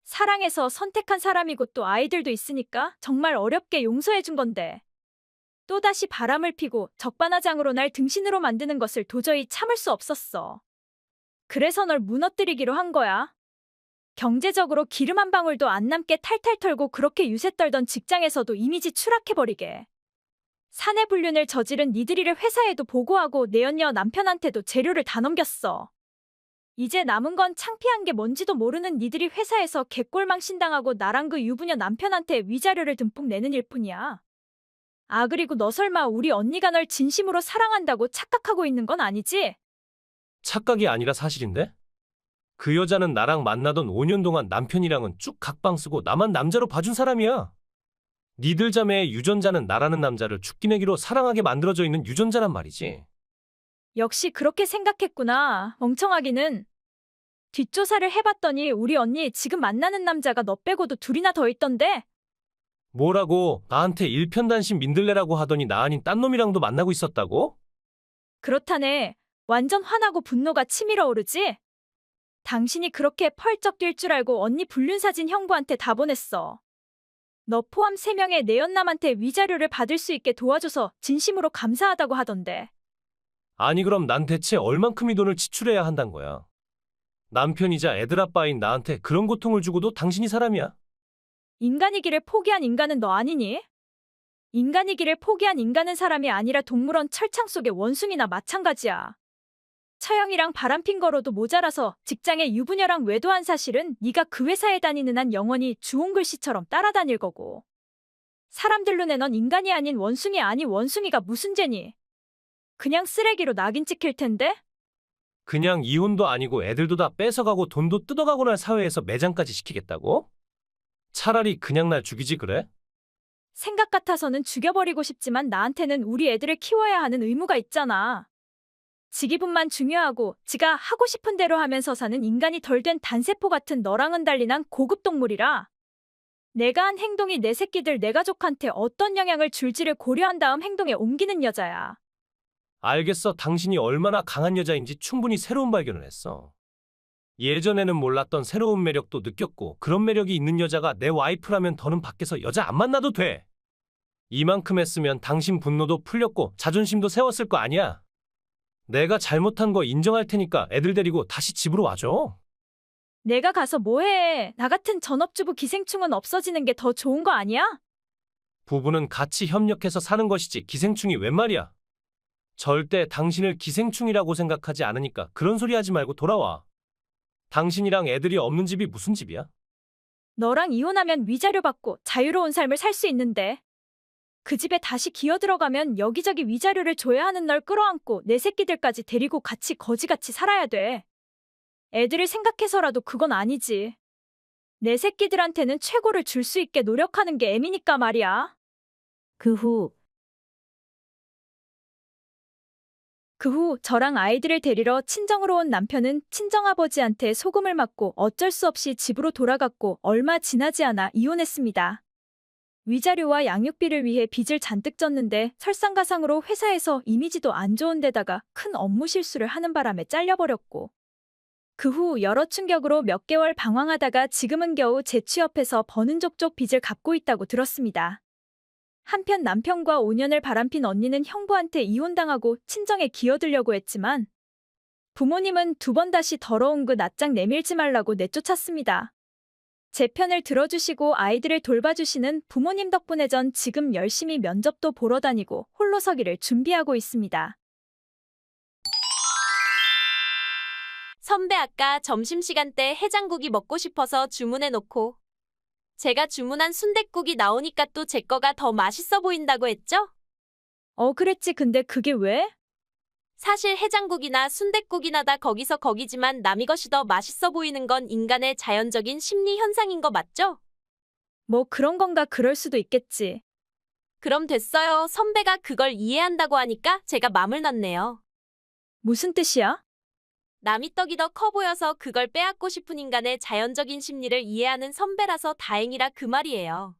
S2: 사랑해서 선택한 사람이고 또 아이들도 있으니까 정말 어렵게 용서해준 건데 또다시 바람을 피고 적반하장으로 날 등신으로 만드는 것을 도저히 참을 수 없었어. 그래서 널 무너뜨리기로 한 거야. 경제적으로 기름 한 방울도 안 남게 탈탈 털고 그렇게 유세 떨던 직장에서도 이미지 추락해버리게. 사내 불륜을 저지른 니들이를 회사에도 보고하고 내연녀 남편한테도 재료를 다 넘겼어. 이제 남은 건 창피한 게 뭔지도 모르는 니들이 회사에서 개꼴망 신당하고 나랑 그 유부녀 남편한테 위자료를 듬뿍 내는 일뿐이야. 아 그리고 너 설마 우리 언니가 널 진심으로 사랑한다고 착각하고 있는 건 아니지?
S1: 착각이 아니라 사실인데? 그 여자는 나랑 만나던 5년 동안 남편이랑은 쭉 각방 쓰고 나만 남자로 봐준 사람이야. 니들 자매의 유전자는 나라는 남자를 죽기 내기로 사랑하게 만들어져 있는 유전자란 말이지.
S2: 역시 그렇게 생각했구나. 멍청하기는. 뒷조사를 해봤더니 우리 언니 지금 만나는 남자가 너 빼고도 둘이나 더 있던데?
S1: 뭐라고 나한테 일편단심 민들레라고 하더니 나 아닌 딴 놈이랑도 만나고 있었다고?
S2: 그렇다네. 완전 화나고 분노가 치밀어 오르지? 당신이 그렇게 펄쩍 뛸 줄 알고 언니 불륜사진 형부한테 다 보냈어. 너 포함 3명의 내연남한테 위자료를 받을 수 있게 도와줘서 진심으로 감사하다고 하던데.
S1: 아니 그럼 난 대체 얼만큼의 돈을 지출해야 한단 거야? 남편이자 애들 아빠인 나한테 그런 고통을 주고도 당신이 사람이야?
S2: 인간이기를 포기한 인간은 너 아니니? 인간이기를 포기한 인간은 사람이 아니라 동물원 철창 속의 원숭이나 마찬가지야. 처형이랑 바람핀 거로도 모자라서 직장에 유부녀랑 외도한 사실은 네가 그 회사에 다니는 한 영원히 주홍글씨처럼 따라다닐 거고. 사람들 눈에 넌 인간이 아닌 원숭이 아니 원숭이가 무슨 죄니? 그냥 쓰레기로 낙인 찍힐 텐데?
S1: 그냥 이혼도 아니고 애들도 다 뺏어가고 돈도 뜯어가고 날 사회에서 매장까지 시키겠다고? 차라리 그냥 날 죽이지 그래?
S2: 생각 같아서는 죽여버리고 싶지만 나한테는 우리 애들을 키워야 하는 의무가 있잖아. 지기분만 중요하고 지가 하고 싶은 대로 하면서 사는 인간이 덜 된 단세포 같은 너랑은 달리 난 고급 동물이라 내가 한 행동이 내 새끼들 내 가족한테 어떤 영향을 줄지를 고려한 다음 행동에 옮기는 여자야.
S1: 알겠어. 당신이 얼마나 강한 여자인지 충분히 새로운 발견을 했어. 예전에는 몰랐던 새로운 매력도 느꼈고 그런 매력이 있는 여자가 내 와이프라면 더는 밖에서 여자 안 만나도 돼. 이만큼 했으면 당신 분노도 풀렸고 자존심도 세웠을 거 아니야. 내가 잘못한 거 인정할 테니까 애들 데리고 다시 집으로 와줘.
S2: 내가 가서 뭐해? 나 같은 전업주부 기생충은 없어지는 게 더 좋은 거 아니야?
S1: 부부는 같이 협력해서 사는 것이지 기생충이 웬 말이야. 절대 당신을 기생충이라고 생각하지 않으니까 그런 소리 하지 말고 돌아와. 당신이랑 애들이 없는 집이 무슨 집이야?
S2: 너랑 이혼하면 위자료 받고 자유로운 삶을 살 수 있는데. 그 집에 다시 기어들어가면 여기저기 위자료를 줘야 하는 널 끌어안고 내 새끼들까지 데리고 같이 거지같이 살아야 돼. 애들을 생각해서라도 그건 아니지. 내 새끼들한테는 최고를 줄 수 있게 노력하는 게 애미니까 말이야.
S3: 그 후
S2: 저랑 아이들을 데리러 친정으로 온 남편은 친정아버지한테 소금을 맞고 어쩔 수 없이 집으로 돌아갔고 얼마 지나지 않아 이혼했습니다. 위자료와 양육비를 위해 빚을 잔뜩 졌는데 설상가상으로 회사에서 이미지도 안 좋은 데다가 큰 업무 실수를 하는 바람에 잘려버렸고 그 후 여러 충격으로 몇 개월 방황하다가 지금은 겨우 재취업해서 버는 족족 빚을 갚고 있다고 들었습니다. 한편 남편과 5년을 바람핀 언니는 형부한테 이혼당하고 친정에 기어들려고 했지만 부모님은 2번 다시 더러운 그 낯장 내밀지 말라고 내쫓았습니다. 제 편을 들어주시고 아이들을 돌봐주시는 부모님 덕분에 전 지금 열심히 면접도 보러 다니고 홀로 서기를 준비하고 있습니다.
S4: 선배 아까 점심시간 때 해장국이 먹고 싶어서 주문해놓고 제가 주문한 순댓국이 나오니까 또 제 거가 더 맛있어 보인다고 했죠?
S2: 그랬지. 근데 그게 왜?
S4: 사실 해장국이나 순댓국이나 다 거기서 거기지만 남이 것이 더 맛있어 보이는 건 인간의 자연적인 심리 현상인 거 맞죠?
S2: 뭐 그런 건가. 그럴 수도 있겠지.
S4: 그럼 됐어요. 선배가 그걸 이해한다고 하니까 제가 맘을 놨네요.
S2: 무슨 뜻이야?
S4: 남이 떡이 더 커 보여서 그걸 빼앗고 싶은 인간의 자연적인 심리를 이해하는 선배라서 다행이라 그 말이에요.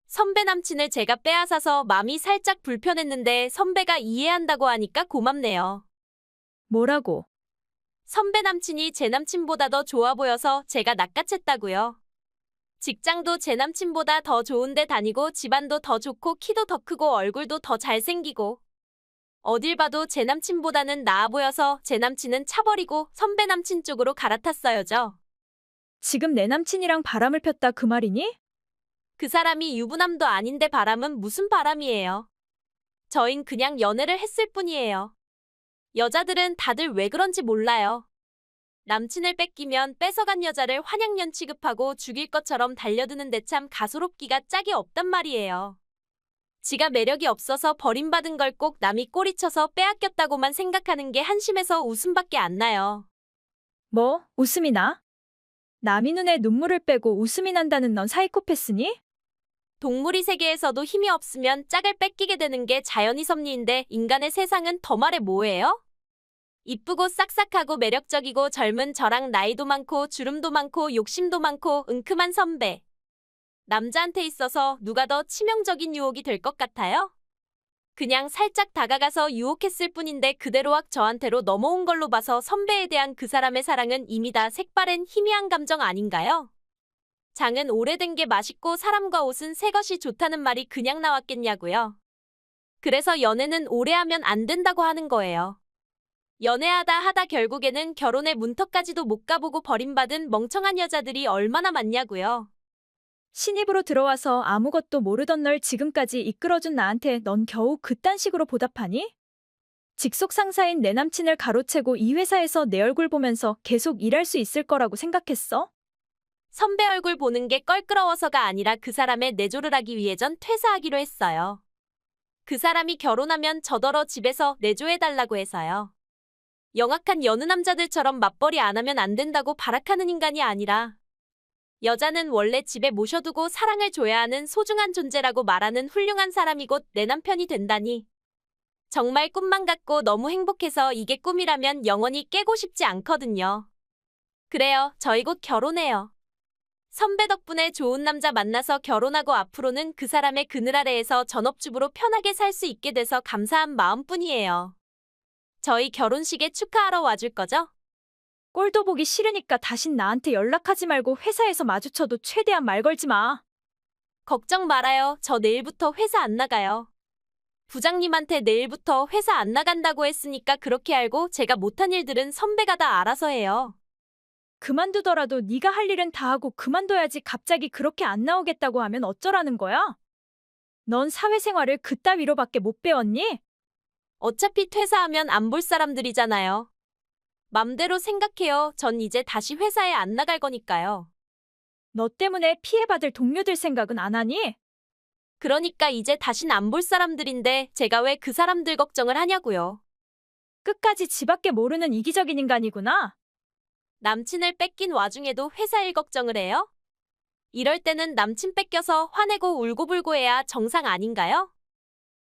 S4: 선배 남친을 제가 빼앗아서 마음이 살짝 불편했는데 선배가 이해한다고 하니까 고맙네요.
S2: 뭐라고?
S4: 선배 남친이 제 남친보다 더 좋아 보여서 제가 낚아챘다고요. 직장도 제 남친보다 더 좋은 데 다니고 집안도 더 좋고 키도 더 크고 얼굴도 더 잘생기고 어딜 봐도 제 남친보다는 나아 보여서 제 남친은 차버리고 선배 남친 쪽으로 갈아탔어요죠.
S2: 지금 내 남친이랑 바람을 폈다 그 말이니?
S4: 그 사람이 유부남도 아닌데 바람은 무슨 바람이에요. 저흰 그냥 연애를 했을 뿐이에요. 여자들은 다들 왜 그런지 몰라요. 남친을 뺏기면 뺏어간 여자를 환양년 취급하고 죽일 것처럼 달려드는데 참 가소롭기가 짝이 없단 말이에요. 지가 매력이 없어서 버림받은 걸 꼭 남이 꼬리쳐서 빼앗겼다고만 생각하는 게 한심해서 웃음밖에 안 나요.
S2: 뭐? 웃음이 나? 남이 눈에 눈물을 빼고 웃음이 난다는 넌 사이코패스니?
S4: 동물이 세계에서도 힘이 없으면 짝을 뺏기게 되는 게 자연의 섭리인데 인간의 세상은 더 말해 뭐예요? 이쁘고 싹싹하고 매력적이고 젊은 저랑 나이도 많고 주름도 많고 욕심도 많고 은큼한 선배. 남자한테 있어서 누가 더 치명적인 유혹이 될 것 같아요? 그냥 살짝 다가가서 유혹했을 뿐인데 그대로 확 저한테로 넘어온 걸로 봐서 선배에 대한 그 사람의 사랑은 이미 다 색바랜 희미한 감정 아닌가요? 장은 오래된 게 맛있고 사람과 옷은 새 것이 좋다는 말이 그냥 나왔겠냐고요. 그래서 연애는 오래 하면 안 된다고 하는 거예요. 연애하다 하다 결국에는 결혼의 문턱까지도 못 가보고 버림받은 멍청한 여자들이 얼마나 많냐고요.
S2: 신입으로 들어와서 아무것도 모르던 널 지금까지 이끌어준 나한테 넌 겨우 그딴 식으로 보답하니? 직속 상사인 내 남친을 가로채고 이 회사에서 내 얼굴 보면서 계속 일할 수 있을 거라고 생각했어?
S4: 선배 얼굴 보는 게 껄끄러워서가 아니라 그 사람의 내조를 하기 위해 전 퇴사하기로 했어요. 그 사람이 결혼하면 저더러 집에서 내조해달라고 해서요. 영악한 여느 남자들처럼 맞벌이 안 하면 안 된다고 발악하는 인간이 아니라 여자는 원래 집에 모셔두고 사랑을 줘야 하는 소중한 존재라고 말하는 훌륭한 사람이 곧 내 남편이 된다니. 정말 꿈만 같고 너무 행복해서 이게 꿈이라면 영원히 깨고 싶지 않거든요. 그래요, 저희 곧 결혼해요. 선배 덕분에 좋은 남자 만나서 결혼하고 앞으로는 그 사람의 그늘 아래에서 전업주부로 편하게 살 수 있게 돼서 감사한 마음뿐이에요. 저희 결혼식에 축하하러 와줄 거죠?
S2: 꼴도 보기 싫으니까 다신 나한테 연락하지 말고 회사에서 마주쳐도 최대한 말 걸지 마.
S4: 걱정 말아요. 저 내일부터 회사 안 나가요. 부장님한테 내일부터 회사 안 나간다고 했으니까 그렇게 알고 제가 못한 일들은 선배가 다 알아서 해요.
S2: 그만두더라도 네가 할 일은 다 하고 그만둬야지. 갑자기 그렇게 안 나오겠다고 하면 어쩌라는 거야? 넌 사회생활을 그따위로밖에 못 배웠니?
S4: 어차피 퇴사하면 안 볼 사람들이잖아요. 맘대로 생각해요. 전 이제 다시 회사에 안 나갈 거니까요.
S2: 너 때문에 피해받을 동료들 생각은 안 하니?
S4: 그러니까 이제 다신 안 볼 사람들인데 제가 왜 그 사람들 걱정을 하냐고요.
S2: 끝까지 지밖에 모르는 이기적인 인간이구나.
S4: 남친을 뺏긴 와중에도 회사 일 걱정을 해요? 이럴 때는 남친 뺏겨서 화내고 울고불고 해야 정상 아닌가요?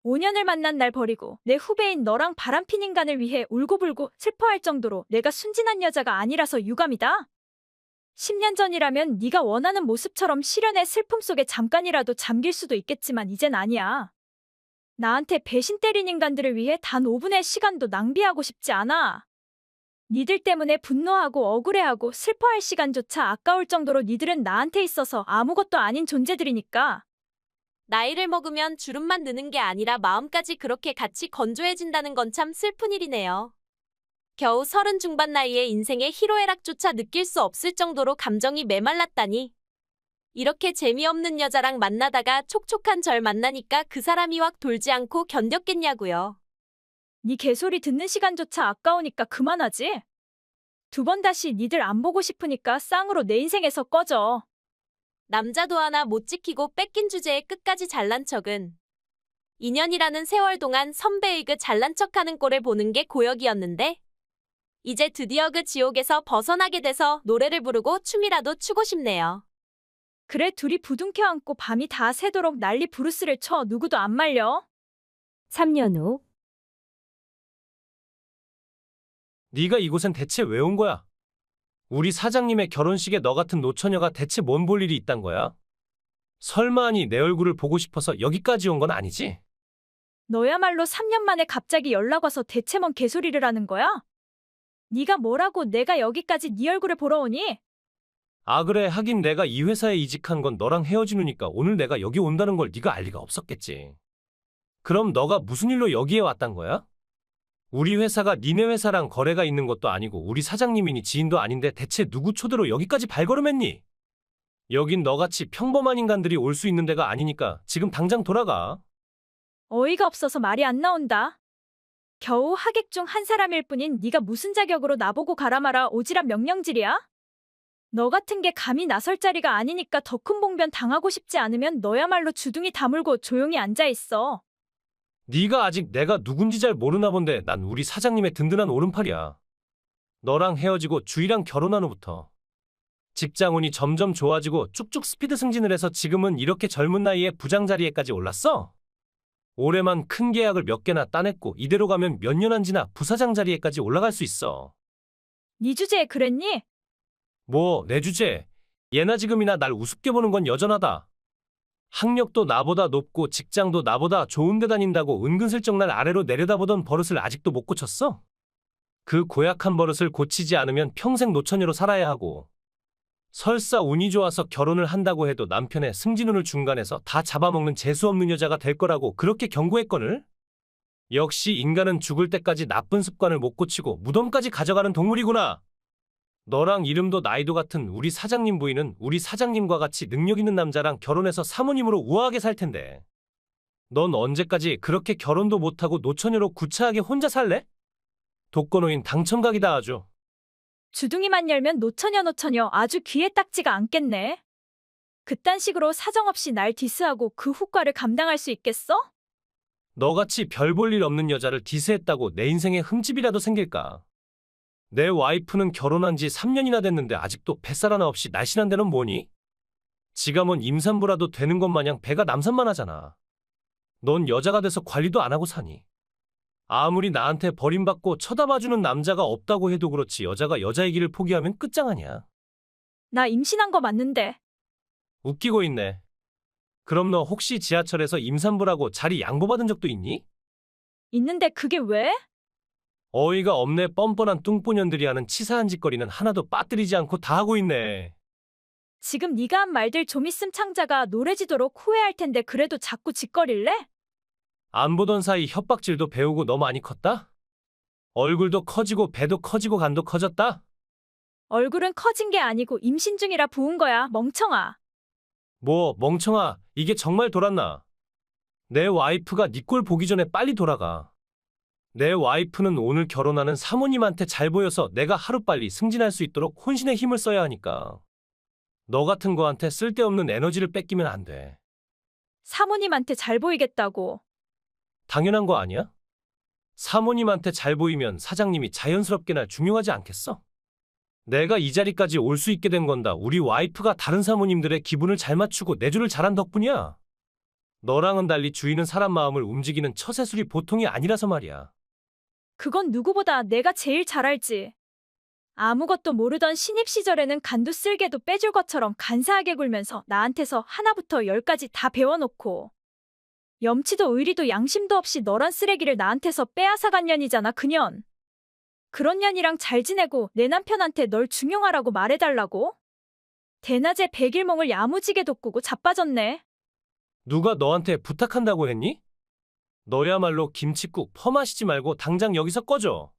S2: 5년을 만난 날 버리고 내 후배인 너랑 바람핀 인간을 위해 울고불고 슬퍼할 정도로 내가 순진한 여자가 아니라서 유감이다. 10년 전이라면 네가 원하는 모습처럼 시련의 슬픔 속에 잠깐이라도 잠길 수도 있겠지만 이젠 아니야. 나한테 배신 때린 인간들을 위해 단 5분의 시간도 낭비하고 싶지 않아. 니들 때문에 분노하고 억울해하고 슬퍼할 시간조차 아까울 정도로 니들은 나한테 있어서 아무것도 아닌 존재들이니까.
S4: 나이를 먹으면 주름만 느는 게 아니라 마음까지 그렇게 같이 건조해진다는 건 참 슬픈 일이네요. 겨우 30 중반 나이에 인생의 희로애락조차 느낄 수 없을 정도로 감정이 메말랐다니. 이렇게 재미없는 여자랑 만나다가 촉촉한 절 만나니까 그 사람이 확 돌지 않고 견뎠겠냐고요.
S2: 네 개소리 듣는 시간조차 아까우니까 그만하지. 2번 다시 니들 안 보고 싶으니까 쌍으로 내 인생에서 꺼져.
S4: 남자도 하나 못 지키고 뺏긴 주제에 끝까지 잘난 척은. 2년이라는 세월 동안 선배의 그 잘난 척하는 꼴을 보는 게 고역이었는데 이제 드디어 그 지옥에서 벗어나게 돼서 노래를 부르고 춤이라도 추고 싶네요.
S2: 그래 둘이 부둥켜 안고 밤이 다 새도록 난리 부르스를 쳐. 누구도 안 말려.
S3: 3년 후.
S1: 네가 이곳엔 대체 왜 온 거야? 우리 사장님의 결혼식에 너 같은 노처녀가 대체 뭔 볼 일이 있단 거야? 설마하니 내 얼굴을 보고 싶어서 여기까지 온 건 아니지?
S2: 너야말로 3년 만에 갑자기 연락 와서 대체 뭔 개소리를 하는 거야? 네가 뭐라고 내가 여기까지 네 얼굴을 보러 오니?
S1: 아 그래 하긴 내가 이 회사에 이직한 건 너랑 헤어지누니까 오늘 내가 여기 온다는 걸 네가 알 리가 없었겠지. 그럼 너가 무슨 일로 여기에 왔단 거야? 우리 회사가 니네 회사랑 거래가 있는 것도 아니고 우리 사장님이니 지인도 아닌데 대체 누구 초대로 여기까지 발걸음했니? 여긴 너같이 평범한 인간들이 올 수 있는 데가 아니니까 지금 당장 돌아가.
S2: 어이가 없어서 말이 안 나온다. 겨우 하객 중 한 사람일 뿐인 네가 무슨 자격으로 나보고 가라 마라 오지랖 명령질이야? 너 같은 게 감히 나설 자리가 아니니까 더 큰 봉변 당하고 싶지 않으면 너야말로 주둥이 다물고 조용히 앉아있어.
S1: 네가 아직 내가 누군지 잘 모르나 본데 난 우리 사장님의 든든한 오른팔이야. 너랑 헤어지고 주희랑 결혼한 후부터 직장운이 점점 좋아지고 쭉쭉 스피드 승진을 해서 지금은 이렇게 젊은 나이에 부장 자리에까지 올랐어. 올해만 큰 계약을 몇 개나 따냈고 이대로 가면 몇 년 안 지나 부사장 자리에까지 올라갈 수 있어.
S2: 네 주제에 그랬니?
S1: 뭐 내 주제. 예나 지금이나 날 우습게 보는 건 여전하다. 학력도 나보다 높고 직장도 나보다 좋은 데 다닌다고 은근슬쩍 날 아래로 내려다보던 버릇을 아직도 못 고쳤어? 그 고약한 버릇을 고치지 않으면 평생 노처녀로 살아야 하고 설사 운이 좋아서 결혼을 한다고 해도 남편의 승진운을 중간에서 다 잡아먹는 재수없는 여자가 될 거라고 그렇게 경고했거늘? 역시 인간은 죽을 때까지 나쁜 습관을 못 고치고 무덤까지 가져가는 동물이구나. 너랑 이름도 나이도 같은 우리 사장님 부인은 우리 사장님과 같이 능력 있는 남자랑 결혼해서 사모님으로 우아하게 살 텐데. 넌 언제까지 그렇게 결혼도 못하고 노처녀로 구차하게 혼자 살래? 독거노인 당첨각이다 아주.
S2: 주둥이만 열면 노처녀 아주 귀에 딱지가 않겠네. 그딴 식으로 사정없이 날 디스하고 그 후과를 감당할 수 있겠어?
S1: 너같이 별 볼 일 없는 여자를 디스했다고 내 인생에 흠집이라도 생길까? 내 와이프는 결혼한 지 3년이나 됐는데 아직도 뱃살 하나 없이 날씬한 데는 뭐니? 지가 뭔 임산부라도 되는 것 마냥 배가 남산만 하잖아. 넌 여자가 돼서 관리도 안 하고 사니? 아무리 나한테 버림받고 쳐다봐주는 남자가 없다고 해도 그렇지 여자가 여자의 길을 포기하면 끝장아니야.
S2: 나 임신한 거 맞는데.
S1: 웃기고 있네. 그럼 너 혹시 지하철에서 임산부라고 자리 양보받은 적도 있니?
S2: 있는데 그게 왜?
S1: 어이가 없네. 뻔뻔한 뚱보년들이 하는 치사한 짓거리는 하나도 빠뜨리지 않고 다 하고 있네.
S2: 지금 네가 한 말들 좀 있음 창자가 노래지도록 후회할 텐데 그래도 자꾸 짓거릴래?
S1: 안 보던 사이 협박질도 배우고 너 많이 컸다? 얼굴도 커지고 배도 커지고 간도 커졌다?
S2: 얼굴은 커진 게 아니고 임신 중이라 부은 거야, 멍청아.
S1: 뭐 멍청아, 이게 정말 돌았나? 내 와이프가 네 꼴 보기 전에 빨리 돌아가. 내 와이프는 오늘 결혼하는 사모님한테 잘 보여서 내가 하루빨리 승진할 수 있도록 혼신의 힘을 써야 하니까. 너 같은 거한테 쓸데없는 에너지를 뺏기면 안 돼.
S2: 사모님한테 잘 보이겠다고.
S1: 당연한 거 아니야? 사모님한테 잘 보이면 사장님이 자연스럽게 날 중용하지 않겠어? 내가 이 자리까지 올 수 있게 된 건다. 우리 와이프가 다른 사모님들의 기분을 잘 맞추고 내조를 잘한 덕분이야. 너랑은 달리 주인은 사람 마음을 움직이는 처세술이 보통이 아니라서 말이야.
S2: 그건 누구보다 내가 제일 잘 알지. 아무것도 모르던 신입 시절에는 간도 쓸개도 빼줄 것처럼 간사하게 굴면서 나한테서 하나부터 열까지 다 배워놓고 염치도 의리도 양심도 없이 너란 쓰레기를 나한테서 빼앗아간 년이잖아, 그년. 그런 년이랑 잘 지내고 내 남편한테 널 중용하라고 말해달라고? 대낮에 백일몽을 야무지게 돋구고 자빠졌네.
S1: 누가 너한테 부탁한다고 했니? 너야말로 김칫국 퍼마시지 말고 당장 여기서 꺼져.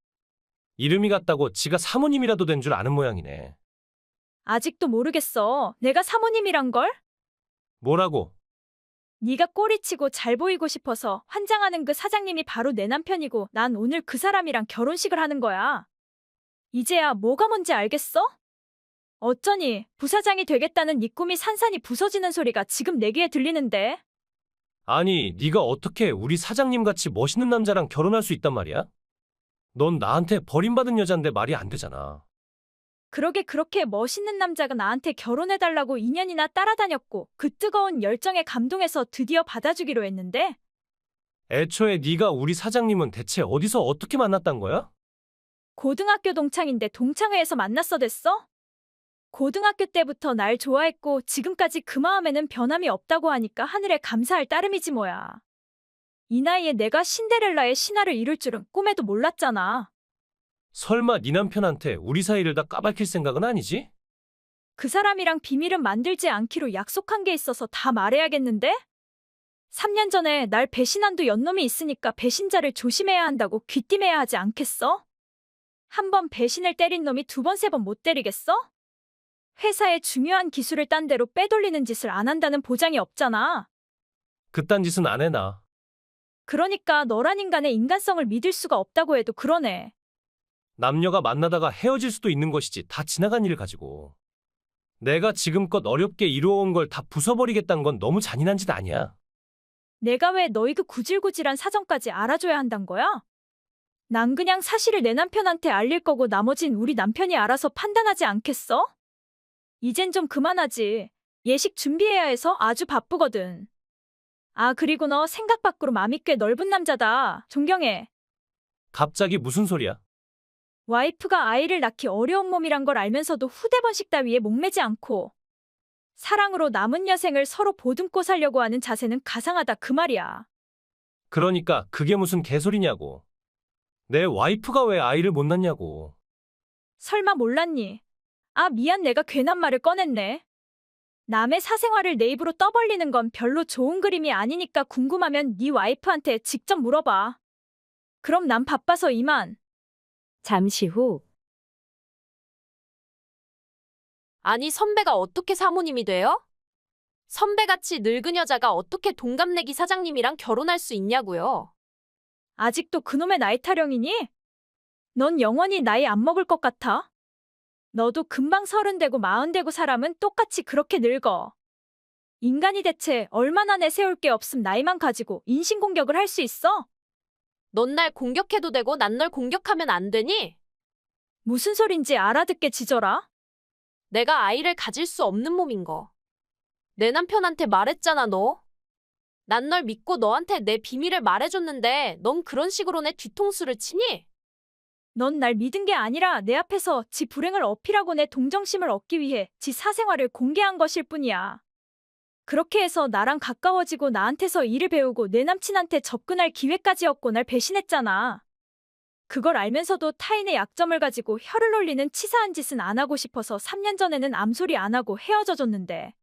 S1: 이름이 같다고 지가 사모님이라도 된 줄 아는 모양이네.
S2: 아직도 모르겠어. 내가 사모님이란 걸?
S1: 뭐라고?
S2: 네가 꼬리치고 잘 보이고 싶어서 환장하는 그 사장님이 바로 내 남편이고 난 오늘 그 사람이랑 결혼식을 하는 거야. 이제야 뭐가 뭔지 알겠어? 어쩌니 부사장이 되겠다는 네 꿈이 산산이 부서지는 소리가 지금 내 귀에 들리는데.
S1: 아니, 네가 어떻게 우리 사장님같이 멋있는 남자랑 결혼할 수 있단 말이야? 넌 나한테 버림받은 여잔데 말이 안 되잖아.
S2: 그러게 그렇게 멋있는 남자가 나한테 결혼해달라고 2년이나 따라다녔고 그 뜨거운 열정에 감동해서 드디어 받아주기로 했는데
S1: 애초에 네가 우리 사장님은 대체 어디서 어떻게 만났단 거야?
S2: 고등학교 동창인데 동창회에서 만났어 됐어? 고등학교 때부터 날 좋아했고 지금까지 그 마음에는 변함이 없다고 하니까 하늘에 감사할 따름이지 뭐야. 이 나이에 내가 신데렐라의 신화를 이룰 줄은 꿈에도 몰랐잖아.
S1: 설마 네 남편한테 우리 사이를 다 까발킬 생각은 아니지?
S2: 그 사람이랑 비밀은 만들지 않기로 약속한 게 있어서 다 말해야겠는데? 3년 전에 날 배신한 두 연놈이 있으니까 배신자를 조심해야 한다고 귀띔해야 하지 않겠어? 한 번 배신을 때린 놈이 두 번, 세 번 못 때리겠어? 회사의 중요한 기술을 딴 데로 빼돌리는 짓을 안 한다는 보장이 없잖아.
S1: 그딴 짓은 안 해, 나.
S2: 그러니까 너란 인간의 인간성을 믿을 수가 없다고 해도 그러네.
S1: 남녀가 만나다가 헤어질 수도 있는 것이지 다 지나간 일을 가지고. 내가 지금껏 어렵게 이루어온 걸 다 부숴버리겠다는 건 너무 잔인한 짓 아니야.
S2: 내가 왜 너희 그 구질구질한 사정까지 알아줘야 한단 거야? 난 그냥 사실을 내 남편한테 알릴 거고 나머진 우리 남편이 알아서 판단하지 않겠어? 이젠 좀 그만하지. 예식 준비해야 해서 아주 바쁘거든. 아, 그리고 너 생각 밖으로 마음이 꽤 넓은 남자다. 존경해.
S1: 갑자기 무슨 소리야?
S2: 와이프가 아이를 낳기 어려운 몸이란 걸 알면서도 후대번식 따위에 목매지 않고 사랑으로 남은 여생을 서로 보듬고 살려고 하는 자세는 가상하다 그 말이야.
S1: 그러니까 그게 무슨 개소리냐고. 내 와이프가 왜 아이를 못 낳냐고.
S2: 설마 몰랐니? 아, 미안, 내가 괜한 말을 꺼냈네. 남의 사생활을 내 입으로 떠벌리는 건 별로 좋은 그림이 아니니까 궁금하면 네 와이프한테 직접 물어봐. 그럼 난 바빠서 이만.
S3: 잠시 후
S4: 아니, 선배가 어떻게 사모님이 돼요? 선배같이 늙은 여자가 어떻게 동갑내기 사장님이랑 결혼할 수 있냐고요.
S2: 아직도 그놈의 나이 타령이니? 넌 영원히 나이 안 먹을 것 같아. 너도 금방 30 되고 40 되고 사람은 똑같이 그렇게 늙어. 인간이 대체 얼마나 내세울 게 없음 나이만 가지고 인신공격을 할 수 있어?
S4: 넌 날 공격해도 되고 난 널 공격하면 안 되니?
S2: 무슨 소린지 알아듣게 지져라.
S4: 내가 아이를 가질 수 없는 몸인 거. 내 남편한테 말했잖아, 너. 난 널 믿고 너한테 내 비밀을 말해줬는데 넌 그런 식으로 내 뒤통수를 치니?
S2: 넌 날 믿은 게 아니라 내 앞에서 지 불행을 어필하고 내 동정심을 얻기 위해 지 사생활을 공개한 것일 뿐이야. 그렇게 해서 나랑 가까워지고 나한테서 일을 배우고 내 남친한테 접근할 기회까지 얻고 날 배신했잖아. 그걸 알면서도 타인의 약점을 가지고 혀를 놀리는 치사한 짓은 안 하고 싶어서 3년 전에는 암소리 안 하고 헤어져줬는데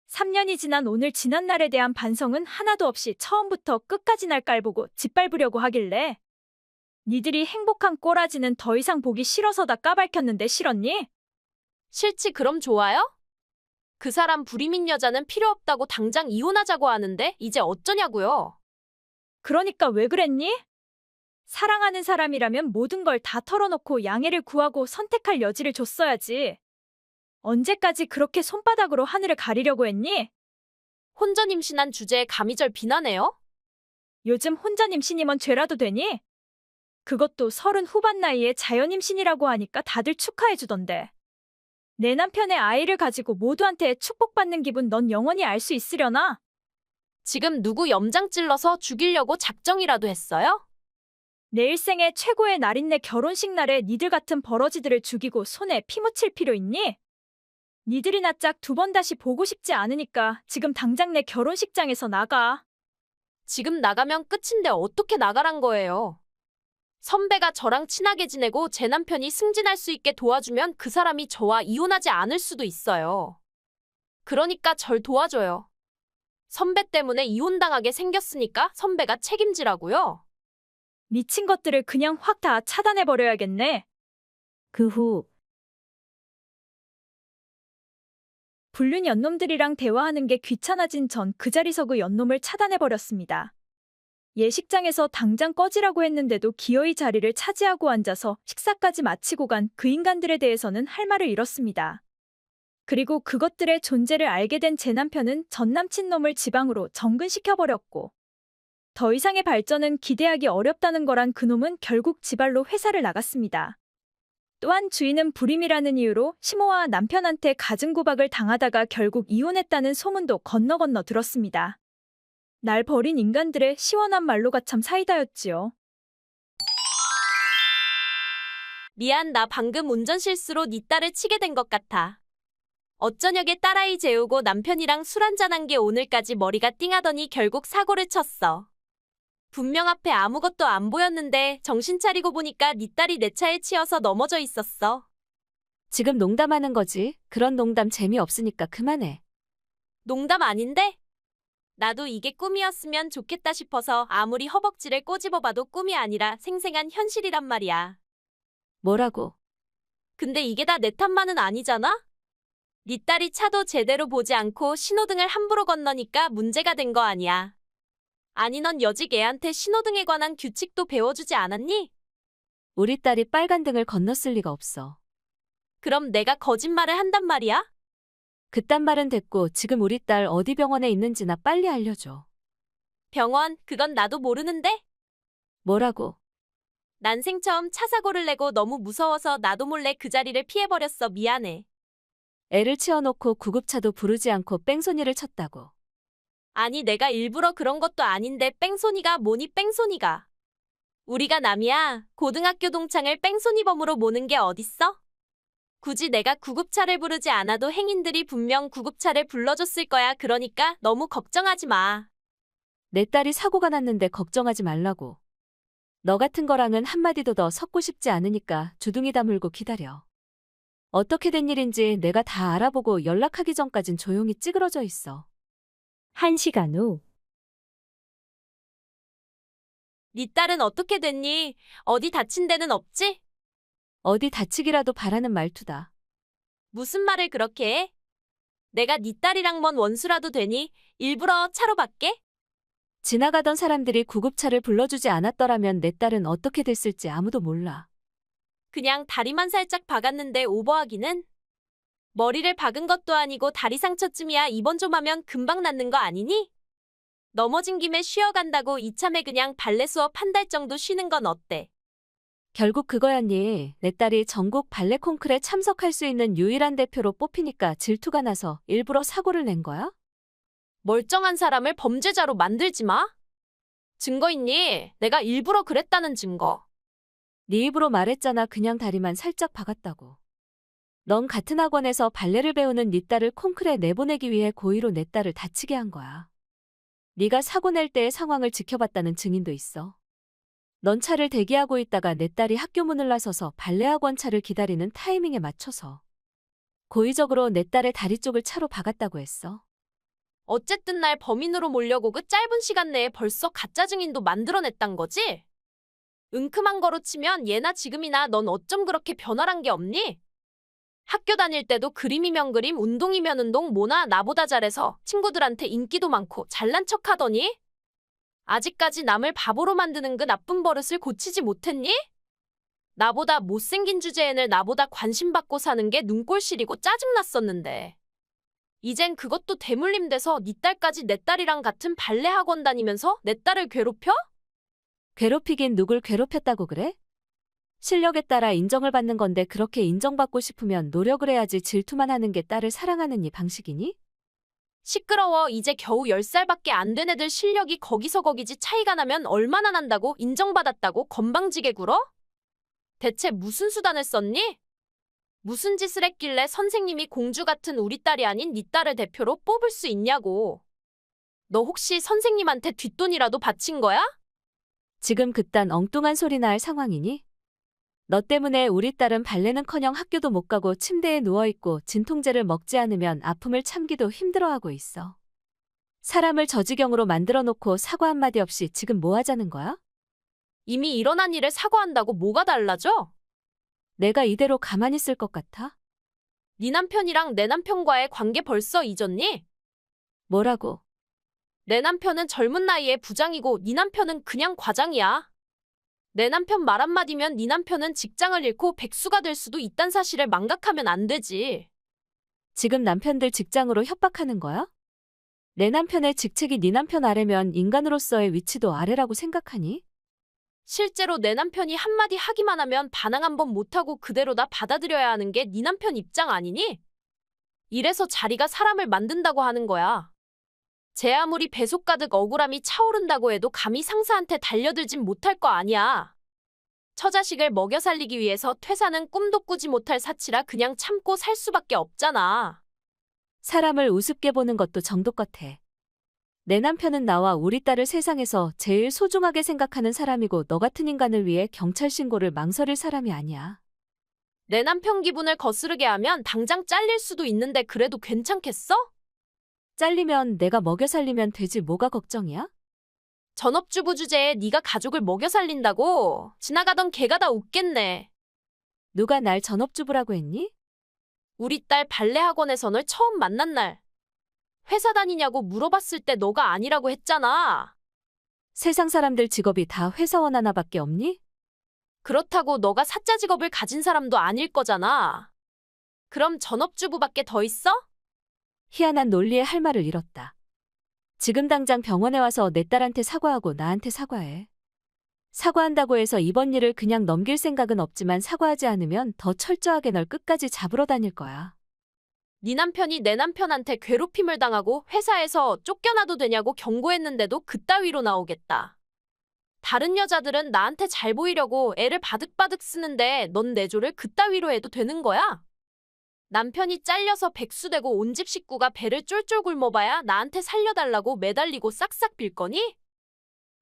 S2: 3년이 지난 오늘 지난 날에 대한 반성은 하나도 없이 처음부터 끝까지 날 깔보고 짓밟으려고 하길래 니들이 행복한 꼬라지는 더 이상 보기 싫어서 다 까발켰는데 싫었니?
S4: 싫지 그럼 좋아요? 그 사람 불임인 여자는 필요 없다고 당장 이혼하자고 하는데 이제 어쩌냐고요?
S2: 그러니까 왜 그랬니? 사랑하는 사람이라면 모든 걸 다 털어놓고 양해를 구하고 선택할 여지를 줬어야지. 언제까지 그렇게 손바닥으로 하늘을 가리려고 했니?
S4: 혼전 임신한 주제에 감히 절 비난해요?
S2: 요즘 혼전 임신이면 죄라도 되니? 그것도 30 후반 나이에 자연 임신이라고 하니까 다들 축하해주던데. 내 남편의 아이를 가지고 모두한테 축복받는 기분 넌 영원히 알 수 있으려나?
S4: 지금 누구 염장 찔러서 죽이려고 작정이라도 했어요?
S2: 내 일생의 최고의 날인 내 결혼식 날에 니들 같은 버러지들을 죽이고 손에 피 묻힐 필요 있니? 니들이나 짝 2번 다시 보고 싶지 않으니까 지금 당장 내 결혼식장에서 나가.
S4: 지금 나가면 끝인데 어떻게 나가란 거예요? 선배가 저랑 친하게 지내고 제 남편이 승진할 수 있게 도와주면 그 사람이 저와 이혼하지 않을 수도 있어요. 그러니까 절 도와줘요. 선배 때문에 이혼당하게 생겼으니까 선배가 책임지라고요.
S2: 미친 것들을 그냥 확 다 차단해버려야겠네.
S3: 그 후
S2: 불륜 연놈들이랑 대화하는 게 귀찮아진 전 그 자리서 그 연놈을 차단해버렸습니다. 예식장에서 당장 꺼지라고 했는데도 기어이 자리를 차지하고 앉아서 식사까지 마치고 간 그 인간들에 대해서는 할 말을 잃었습니다. 그리고 그것들의 존재를 알게 된 제 남편은 전 남친 놈을 지방으로 정근시켜버렸고 더 이상의 발전은 기대하기 어렵다는 거란 그놈은 결국 지발로 회사를 나갔습니다. 또한 주인은 불임이라는 이유로 시모와 남편한테 가증구박을 당하다가 결국 이혼했다는 소문도 건너 들었습니다. 날 버린 인간들의 시원한 말로가 참 사이다였지요.
S4: 미안, 나 방금 운전 실수로 네 딸을 치게 된 것 같아. 어쩌냐게 딸아이 재우고 남편이랑 술 한잔한 게 오늘까지 머리가 띵하더니 결국 사고를 쳤어. 분명 앞에 아무것도 안 보였는데 정신 차리고 보니까 네 딸이 내 차에 치여서 넘어져 있었어.
S3: 지금 농담하는 거지. 그런 농담 재미없으니까 그만해.
S4: 농담 아닌데? 나도 이게 꿈이었으면 좋겠다 싶어서 아무리 허벅지를 꼬집어봐도 꿈이 아니라 생생한 현실이란 말이야.
S3: 뭐라고?
S4: 근데 이게 다 내 탓만은 아니잖아? 네 딸이 차도 제대로 보지 않고 신호등을 함부로 건너니까 문제가 된 거 아니야. 아니 넌 여직 애한테 신호등에 관한 규칙도 배워주지 않았니?
S3: 우리 딸이 빨간 등을 건넜을 리가 없어.
S4: 그럼 내가 거짓말을 한단 말이야?
S3: 그딴 말은 됐고 지금 우리 딸 어디 병원에 있는지나 빨리 알려줘.
S4: 병원, 그건 나도 모르는데?
S3: 뭐라고?
S4: 난생 처음 차 사고를 내고 너무 무서워서 나도 몰래 그 자리를 피해버렸어. 미안해.
S3: 애를 치워놓고 구급차도 부르지 않고 뺑소니를 쳤다고.
S4: 아니 내가 일부러 그런 것도 아닌데 뺑소니가 뭐니 뺑소니가. 우리가 남이야. 고등학교 동창을 뺑소니범으로 모는 게 어딨어? 굳이 내가 구급차를 부르지 않아도 행인들이 분명 구급차를 불러줬을 거야. 그러니까 너무 걱정하지 마.
S3: 내 딸이 사고가 났는데 걱정하지 말라고. 너 같은 거랑은 한마디도 더 섞고 싶지 않으니까 주둥이 다물고 기다려. 어떻게 된 일인지 내가 다 알아보고 연락하기 전까진 조용히 찌그러져 있어. 1시간 후.
S4: 네 딸은 어떻게 됐니? 어디 다친 데는 없지?
S3: 어디 다치기라도 바라는 말투다.
S4: 무슨 말을 그렇게 해? 내가 네 딸이랑 먼 원수라도 되니? 일부러 차로 밖에?
S3: 지나가던 사람들이 구급차를 불러주지 않았더라면 내 딸은 어떻게 됐을지 아무도 몰라.
S4: 그냥 다리만 살짝 박았는데 오버하기는? 머리를 박은 것도 아니고 다리 상처쯤이야. 입원 좀 하면 금방 낫는 거 아니니? 넘어진 김에 쉬어간다고 이참에 그냥 발레 수업 한 달 정도 쉬는 건 어때?
S3: 결국 그거였니. 내 딸이 전국 발레 콩쿠르에 참석할 수 있는 유일한 대표로 뽑히니까 질투가 나서 일부러 사고를 낸 거야?
S4: 멀쩡한 사람을 범죄자로 만들지 마. 증거 있니? 내가 일부러 그랬다는 증거.
S3: 네 입으로 말했잖아. 그냥 다리만 살짝 박았다고. 넌 같은 학원에서 발레를 배우는 네 딸을 콩쿨에 내보내기 위해 고의로 내 딸을 다치게 한 거야. 네가 사고 낼 때의 상황을 지켜봤다는 증인도 있어. 넌 차를 대기하고 있다가 내 딸이 학교 문을 나서서 발레학원 차를 기다리는 타이밍에 맞춰서 고의적으로 내 딸의 다리 쪽을 차로 박았다고 했어.
S4: 어쨌든 날 범인으로 몰려고 그 짧은 시간 내에 벌써 가짜 증인도 만들어냈단 거지? 은큼한 거로 치면 예나 지금이나 넌 어쩜 그렇게 변화란 게 없니? 학교 다닐 때도 그림이면 그림, 운동이면 운동, 뭐나 나보다 잘해서 친구들한테 인기도 많고 잘난 척 하더니? 아직까지 남을 바보로 만드는 그 나쁜 버릇을 고치지 못했니? 나보다 못생긴 주제엔을 나보다 관심받고 사는 게 눈꼴 시리고 짜증났었는데. 이젠 그것도 대물림 돼서 네 딸까지 내 딸이랑 같은 발레 학원 다니면서 내 딸을 괴롭혀?
S3: 괴롭히긴 누굴 괴롭혔다고 그래? 실력에 따라 인정을 받는 건데 그렇게 인정받고 싶으면 노력을 해야지 질투만 하는 게 딸을 사랑하는 네 방식이니?
S4: 시끄러워. 이제 겨우 10살밖에 안 된 애들 실력이 거기서 거기지 차이가 나면 얼마나 난다고 인정받았다고 건방지게 굴어? 대체 무슨 수단을 썼니? 무슨 짓을 했길래 선생님이 공주 같은 우리 딸이 아닌 네 딸을 대표로 뽑을 수 있냐고. 너 혹시 선생님한테 뒷돈이라도 바친 거야?
S3: 지금 그딴 엉뚱한 소리나 할 상황이니? 너 때문에 우리 딸은 발레는커녕 학교도 못 가고 침대에 누워있고 진통제를 먹지 않으면 아픔을 참기도 힘들어하고 있어. 사람을 저 지경으로 만들어 놓고 사과 한마디 없이 지금 뭐 하자는 거야?
S4: 이미 일어난 일을 사과한다고 뭐가 달라져?
S3: 내가 이대로 가만히 있을 것 같아?
S4: 네 남편이랑 내 남편과의 관계 벌써 잊었니?
S3: 뭐라고?
S4: 내 남편은 젊은 나이에 부장이고 네 남편은 그냥 과장이야. 내 남편 말 한마디면 네 남편은 직장을 잃고 백수가 될 수도 있단 사실을 망각하면 안 되지.
S3: 지금 남편들 직장으로 협박하는 거야? 내 남편의 직책이 네 남편 아래면 인간으로서의 위치도 아래라고 생각하니?
S4: 실제로 내 남편이 한마디 하기만 하면 반항 한 번 못하고 그대로다 받아들여야 하는 게 네 남편 입장 아니니? 이래서 자리가 사람을 만든다고 하는 거야. 제 아무리 배속 가득 억울함이 차오른다고 해도 감히 상사한테 달려들진 못할 거 아니야. 처자식을 먹여 살리기 위해서 퇴사는 꿈도 꾸지 못할 사치라 그냥 참고 살 수밖에 없잖아.
S3: 사람을 우습게 보는 것도 정도 같아. 내 남편은 나와 우리 딸을 세상에서 제일 소중하게 생각하는 사람이고 너 같은 인간을 위해 경찰 신고를 망설일 사람이 아니야.
S4: 내 남편 기분을 거스르게 하면 당장 잘릴 수도 있는데 그래도 괜찮겠어?
S3: 잘리면 내가 먹여 살리면 되지 뭐가 걱정이야?
S4: 전업주부 주제에 네가 가족을 먹여 살린다고? 지나가던 개가 다 웃겠네.
S3: 누가 날 전업주부라고 했니?
S4: 우리 딸 발레 학원에서 널 처음 만난 날. 회사 다니냐고 물어봤을 때 너가 아니라고 했잖아.
S3: 세상 사람들 직업이 다 회사원 하나밖에 없니?
S4: 그렇다고 너가 사자 직업을 가진 사람도 아닐 거잖아. 그럼 전업주부밖에 더 있어?
S3: 희한한 논리에 할 말을 잃었다. 지금 당장 병원에 와서 내 딸한테 사과하고 나한테 사과해. 사과한다고 해서 이번 일을 그냥 넘길 생각은 없지만 사과하지 않으면 더 철저하게 널 끝까지 잡으러 다닐 거야.
S4: 네 남편이 내 남편한테 괴롭힘을 당하고 회사에서 쫓겨나도 되냐고 경고했는데도 그따위로 나오겠다. 다른 여자들은 나한테 잘 보이려고 애를 바득바득 쓰는데 넌 내조를 그따위로 해도 되는 거야? 남편이 잘려서 백수되고 온 집 식구가 배를 쫄쫄 굶어봐야 나한테 살려달라고 매달리고 싹싹 빌 거니?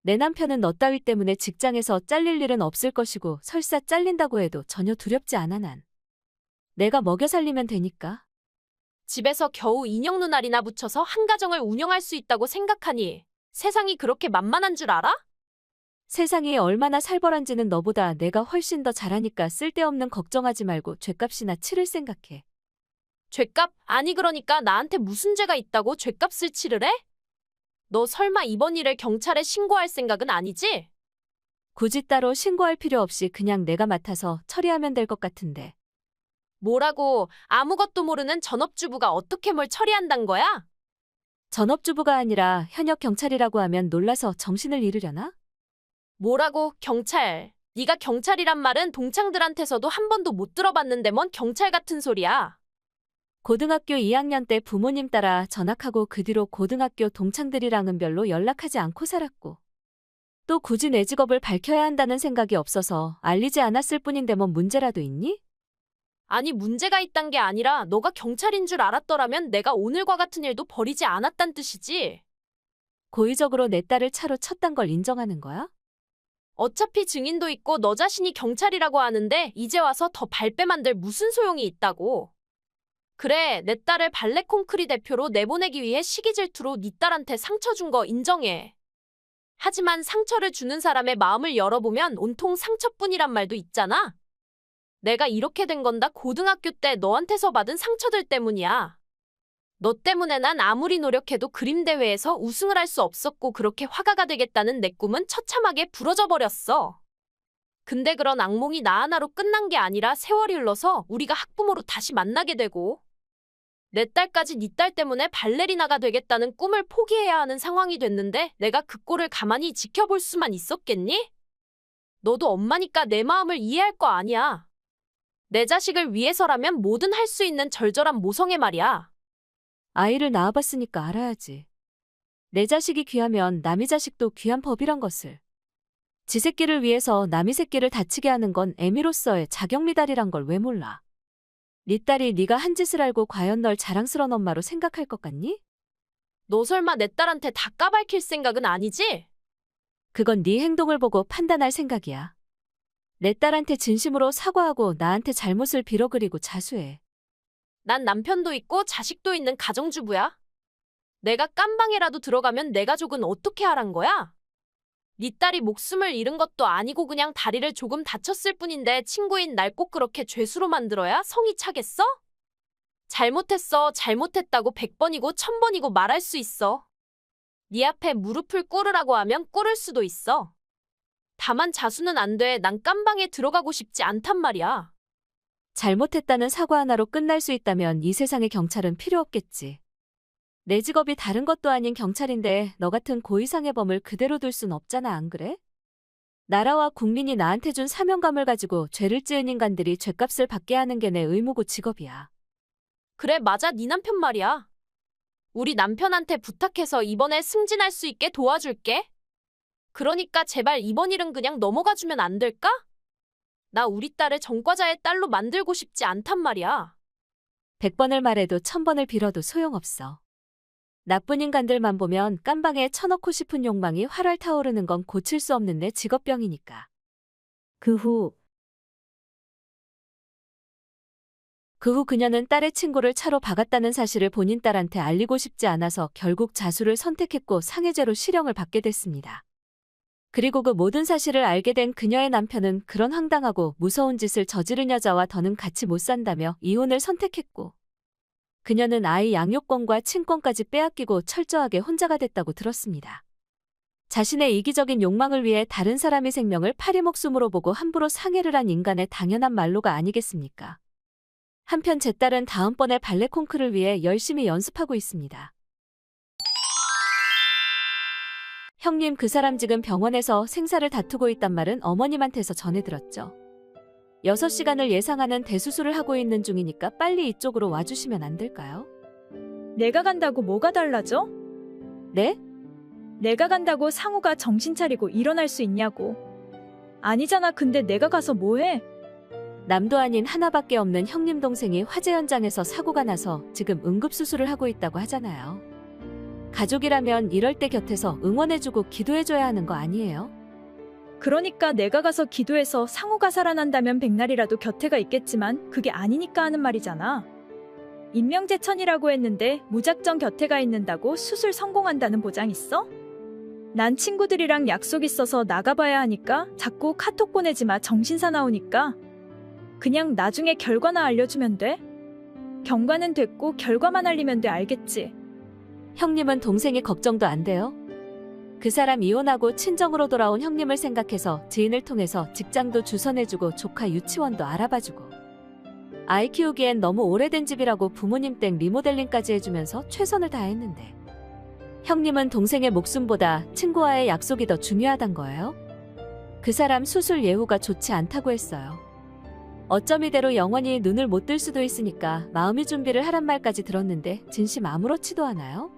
S3: 내 남편은 너 따위 때문에 직장에서 잘릴 일은 없을 것이고 설사 잘린다고 해도 전혀 두렵지 않아 난. 내가 먹여 살리면 되니까.
S4: 집에서 겨우 인형 눈알이나 붙여서 한 가정을 운영할 수 있다고 생각하니 세상이 그렇게 만만한 줄 알아?
S3: 세상이 얼마나 살벌한지는 너보다 내가 훨씬 더 잘하니까 쓸데없는 걱정하지 말고 죗값이나 치를 생각해.
S4: 죗값? 아니 그러니까 나한테 무슨 죄가 있다고 죗값을 치르래? 너 설마 이번 일을 경찰에 신고할 생각은 아니지?
S3: 굳이 따로 신고할 필요 없이 그냥 내가 맡아서 처리하면 될 것 같은데.
S4: 뭐라고 아무것도 모르는 전업주부가 어떻게 뭘 처리한단 거야?
S3: 전업주부가 아니라 현역 경찰이라고 하면 놀라서 정신을 잃으려나?
S4: 뭐라고 경찰? 네가 경찰이란 말은 동창들한테서도 한 번도 못 들어봤는데 뭔 경찰 같은 소리야.
S3: 고등학교 2학년 때 부모님 따라 전학하고 그 뒤로 고등학교 동창들이랑은 별로 연락하지 않고 살았고. 또 굳이 내 직업을 밝혀야 한다는 생각이 없어서 알리지 않았을 뿐인데 뭔 문제라도 있니?
S4: 아니, 문제가 있단 게 아니라 너가 경찰인 줄 알았더라면 내가 오늘과 같은 일도 벌이지 않았단 뜻이지.
S3: 고의적으로 내 딸을 차로 쳤단 걸 인정하는 거야?
S4: 어차피 증인도 있고 너 자신이 경찰이라고 하는데 이제 와서 더 발뺌 만들 무슨 소용이 있다고. 그래, 내 딸을 발레 콩크리 대표로 내보내기 위해 시기 질투로 네 딸한테 상처 준 거 인정해. 하지만 상처를 주는 사람의 마음을 열어보면 온통 상처뿐이란 말도 있잖아. 내가 이렇게 된 건 다 고등학교 때 너한테서 받은 상처들 때문이야. 너 때문에 난 아무리 노력해도 그림 대회에서 우승을 할 수 없었고 그렇게 화가가 되겠다는 내 꿈은 처참하게 부러져 버렸어. 근데 그런 악몽이 나 하나로 끝난 게 아니라 세월이 흘러서 우리가 학부모로 다시 만나게 되고 내 딸까지 네 딸 때문에 발레리나가 되겠다는 꿈을 포기해야 하는 상황이 됐는데 내가 그 꼴을 가만히 지켜볼 수만 있었겠니? 너도 엄마니까 내 마음을 이해할 거 아니야. 내 자식을 위해서라면 뭐든 할 수 있는 절절한 모성애 말이야.
S3: 아이를 낳아봤으니까 알아야지. 내 자식이 귀하면 남의 자식도 귀한 법이란 것을. 지 새끼를 위해서 남의 새끼를 다치게 하는 건 애미로서의 자격미달이란 걸 왜 몰라? 네 딸이 네가 한 짓을 알고 과연 널 자랑스러운 엄마로 생각할 것 같니?
S4: 너 설마 내 딸한테 다 까발킬 생각은 아니지?
S3: 그건 네 행동을 보고 판단할 생각이야. 내 딸한테 진심으로 사과하고 나한테 잘못을 빌어 그리고 자수해.
S4: 난 남편도 있고 자식도 있는 가정주부야. 내가 깜방에라도 들어가면 내 가족은 어떻게 하란 거야? 네 딸이 목숨을 잃은 것도 아니고 그냥 다리를 조금 다쳤을 뿐인데 친구인 날 꼭 그렇게 죄수로 만들어야 성이 차겠어? 잘못했어, 잘못했다고 100번이고 1000번이고 말할 수 있어. 네 앞에 무릎을 꿇으라고 하면 꿇을 수도 있어. 다만 자수는 안 돼. 난 깜방에 들어가고 싶지 않단 말이야.
S3: 잘못했다는 사과 하나로 끝날 수 있다면 이 세상에 경찰은 필요 없겠지. 내 직업이 다른 것도 아닌 경찰인데 너 같은 고의상해 범을 그대로 둘 순 없잖아, 안 그래? 나라와 국민이 나한테 준 사명감을 가지고 죄를 지은 인간들이 죗값을 받게 하는 게 내 의무고 직업이야.
S4: 그래, 맞아. 네 남편 말이야. 우리 남편한테 부탁해서 이번에 승진할 수 있게 도와줄게. 그러니까 제발 이번 일은 그냥 넘어가주면 안 될까? 나 우리 딸을 전과자의 딸로 만들고 싶지 않단 말이야.
S3: 100번을 말해도 1000번을 빌어도 소용없어. 나쁜 인간들만 보면 깜방에 쳐넣고 싶은 욕망이 활활 타오르는 건 고칠 수 없는 내 직업병이니까. 그 후 그녀는 딸의 친구를 차로 박았다는 사실을 본인 딸한테 알리고 싶지 않아서 결국 자수를 선택했고 상해죄로 실형을 받게 됐습니다. 그리고 그 모든 사실을 알게 된 그녀의 남편은 그런 황당하고 무서운 짓을 저지른 여자와 더는 같이 못 산다며 이혼을 선택했고 그녀는 아이 양육권과 친권까지 빼앗기고 철저하게 혼자가 됐다고 들었습니다. 자신의 이기적인 욕망을 위해 다른 사람의 생명을 파리 목숨으로 보고 함부로 상해를 한 인간의 당연한 말로가 아니겠습니까? 한편 제 딸은 다음번에 발레 콩쿠르를 위해 열심히 연습하고 있습니다. 형님, 그 사람 지금 병원에서 생사를 다투고 있단 말은 어머님한테서 전해 들었죠. 6시간을 예상하는 대수술을 하고 있는 중이니까 빨리 이쪽으로 와주시면 안 될까요?
S2: 내가 간다고 뭐가 달라져?
S3: 네?
S2: 내가 간다고 상우가 정신 차리고 일어날 수 있냐고. 아니잖아. 근데 내가 가서 뭐해?
S3: 남도 아닌 하나밖에 없는 형님 동생이 화재 현장에서 사고가 나서 지금 응급수술을 하고 있다고 하잖아요. 가족이라면 이럴 때 곁에서 응원해주고 기도해줘야 하는 거 아니에요?
S2: 그러니까 내가 가서 기도해서 상우가 살아난다면 백날이라도 곁에가 있겠지만 그게 아니니까 하는 말이잖아. 인명재천이라고 했는데 무작정 곁에가 있는다고 수술 성공한다는 보장 있어? 난 친구들이랑 약속 있어서 나가봐야 하니까 자꾸 카톡 보내지 마. 정신사 나오니까. 그냥 나중에 결과나 알려주면 돼. 경과는 됐고 결과만 알리면 돼. 알겠지?
S3: 형님은 동생이 걱정도 안 돼요? 그 사람 이혼하고 친정으로 돌아온 형님을 생각해서 지인을 통해서 직장도 주선해주고 조카 유치원도 알아봐주고 아이 키우기엔 너무 오래된 집이라고 부모님 댁 리모델링까지 해주면서 최선을 다했는데 형님은 동생의 목숨보다 친구와의 약속이 더 중요하단 거예요? 그 사람 수술 예후가 좋지 않다고 했어요. 어쩜 이대로 영원히 눈을 못 뜰 수도 있으니까 마음의 준비를 하란 말까지 들었는데 진심 아무렇지도 않아요?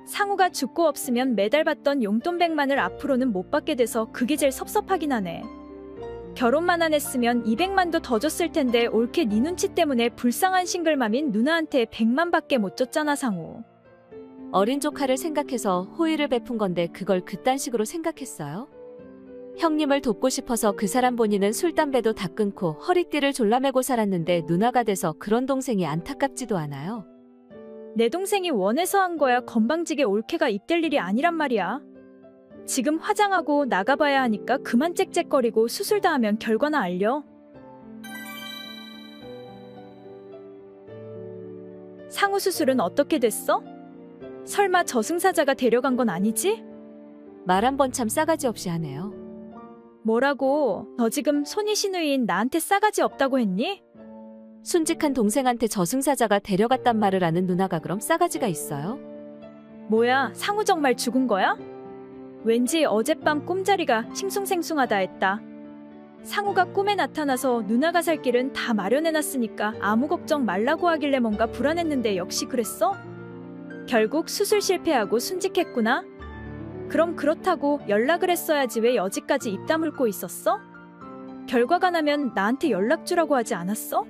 S2: 상우가 죽고 없으면 매달 받던 용돈 100만을 앞으로는 못 받게 돼서 그게 제일 섭섭하긴 하네. 결혼만 안 했으면 200만도 더 줬을 텐데 올케 네 눈치 때문에 불쌍한 싱글맘인 누나한테 100만밖에 못 줬잖아 상우.
S4: 어린 조카를 생각해서 호의를 베푼 건데 그걸 그딴 식으로 생각했어요? 형님을 돕고 싶어서 그 사람 본인은 술 담배도 다 끊고 허리띠를 졸라매고 살았는데 누나가 돼서 그런 동생이 안타깝지도 않아요.
S2: 내 동생이 원해서 한 거야. 건방지게 올케가 입댈 일이 아니란 말이야. 지금 화장하고 나가봐야 하니까 그만 짹짹거리고 수술 다 하면 결과나 알려. 상우 수술은 어떻게 됐어? 설마 저승사자가 데려간 건 아니지?
S4: 말 한 번 참 싸가지 없이 하네요.
S2: 뭐라고? 너 지금 손이시누이인 나한테 싸가지 없다고 했니?
S4: 순직한 동생한테 저승사자가 데려갔단 말을 아는 누나가 그럼 싸가지가 있어요?
S2: 뭐야, 상우 정말 죽은 거야? 왠지 어젯밤 꿈자리가 싱숭생숭하다 했다. 상우가 꿈에 나타나서 누나가 살 길은 다 마련해놨으니까 아무 걱정 말라고 하길래 뭔가 불안했는데 역시 그랬어? 결국 수술 실패하고 순직했구나? 그럼 그렇다고 연락을 했어야지 왜 여지까지 입 다물고 있었어? 결과가 나면 나한테 연락 주라고 하지 않았어?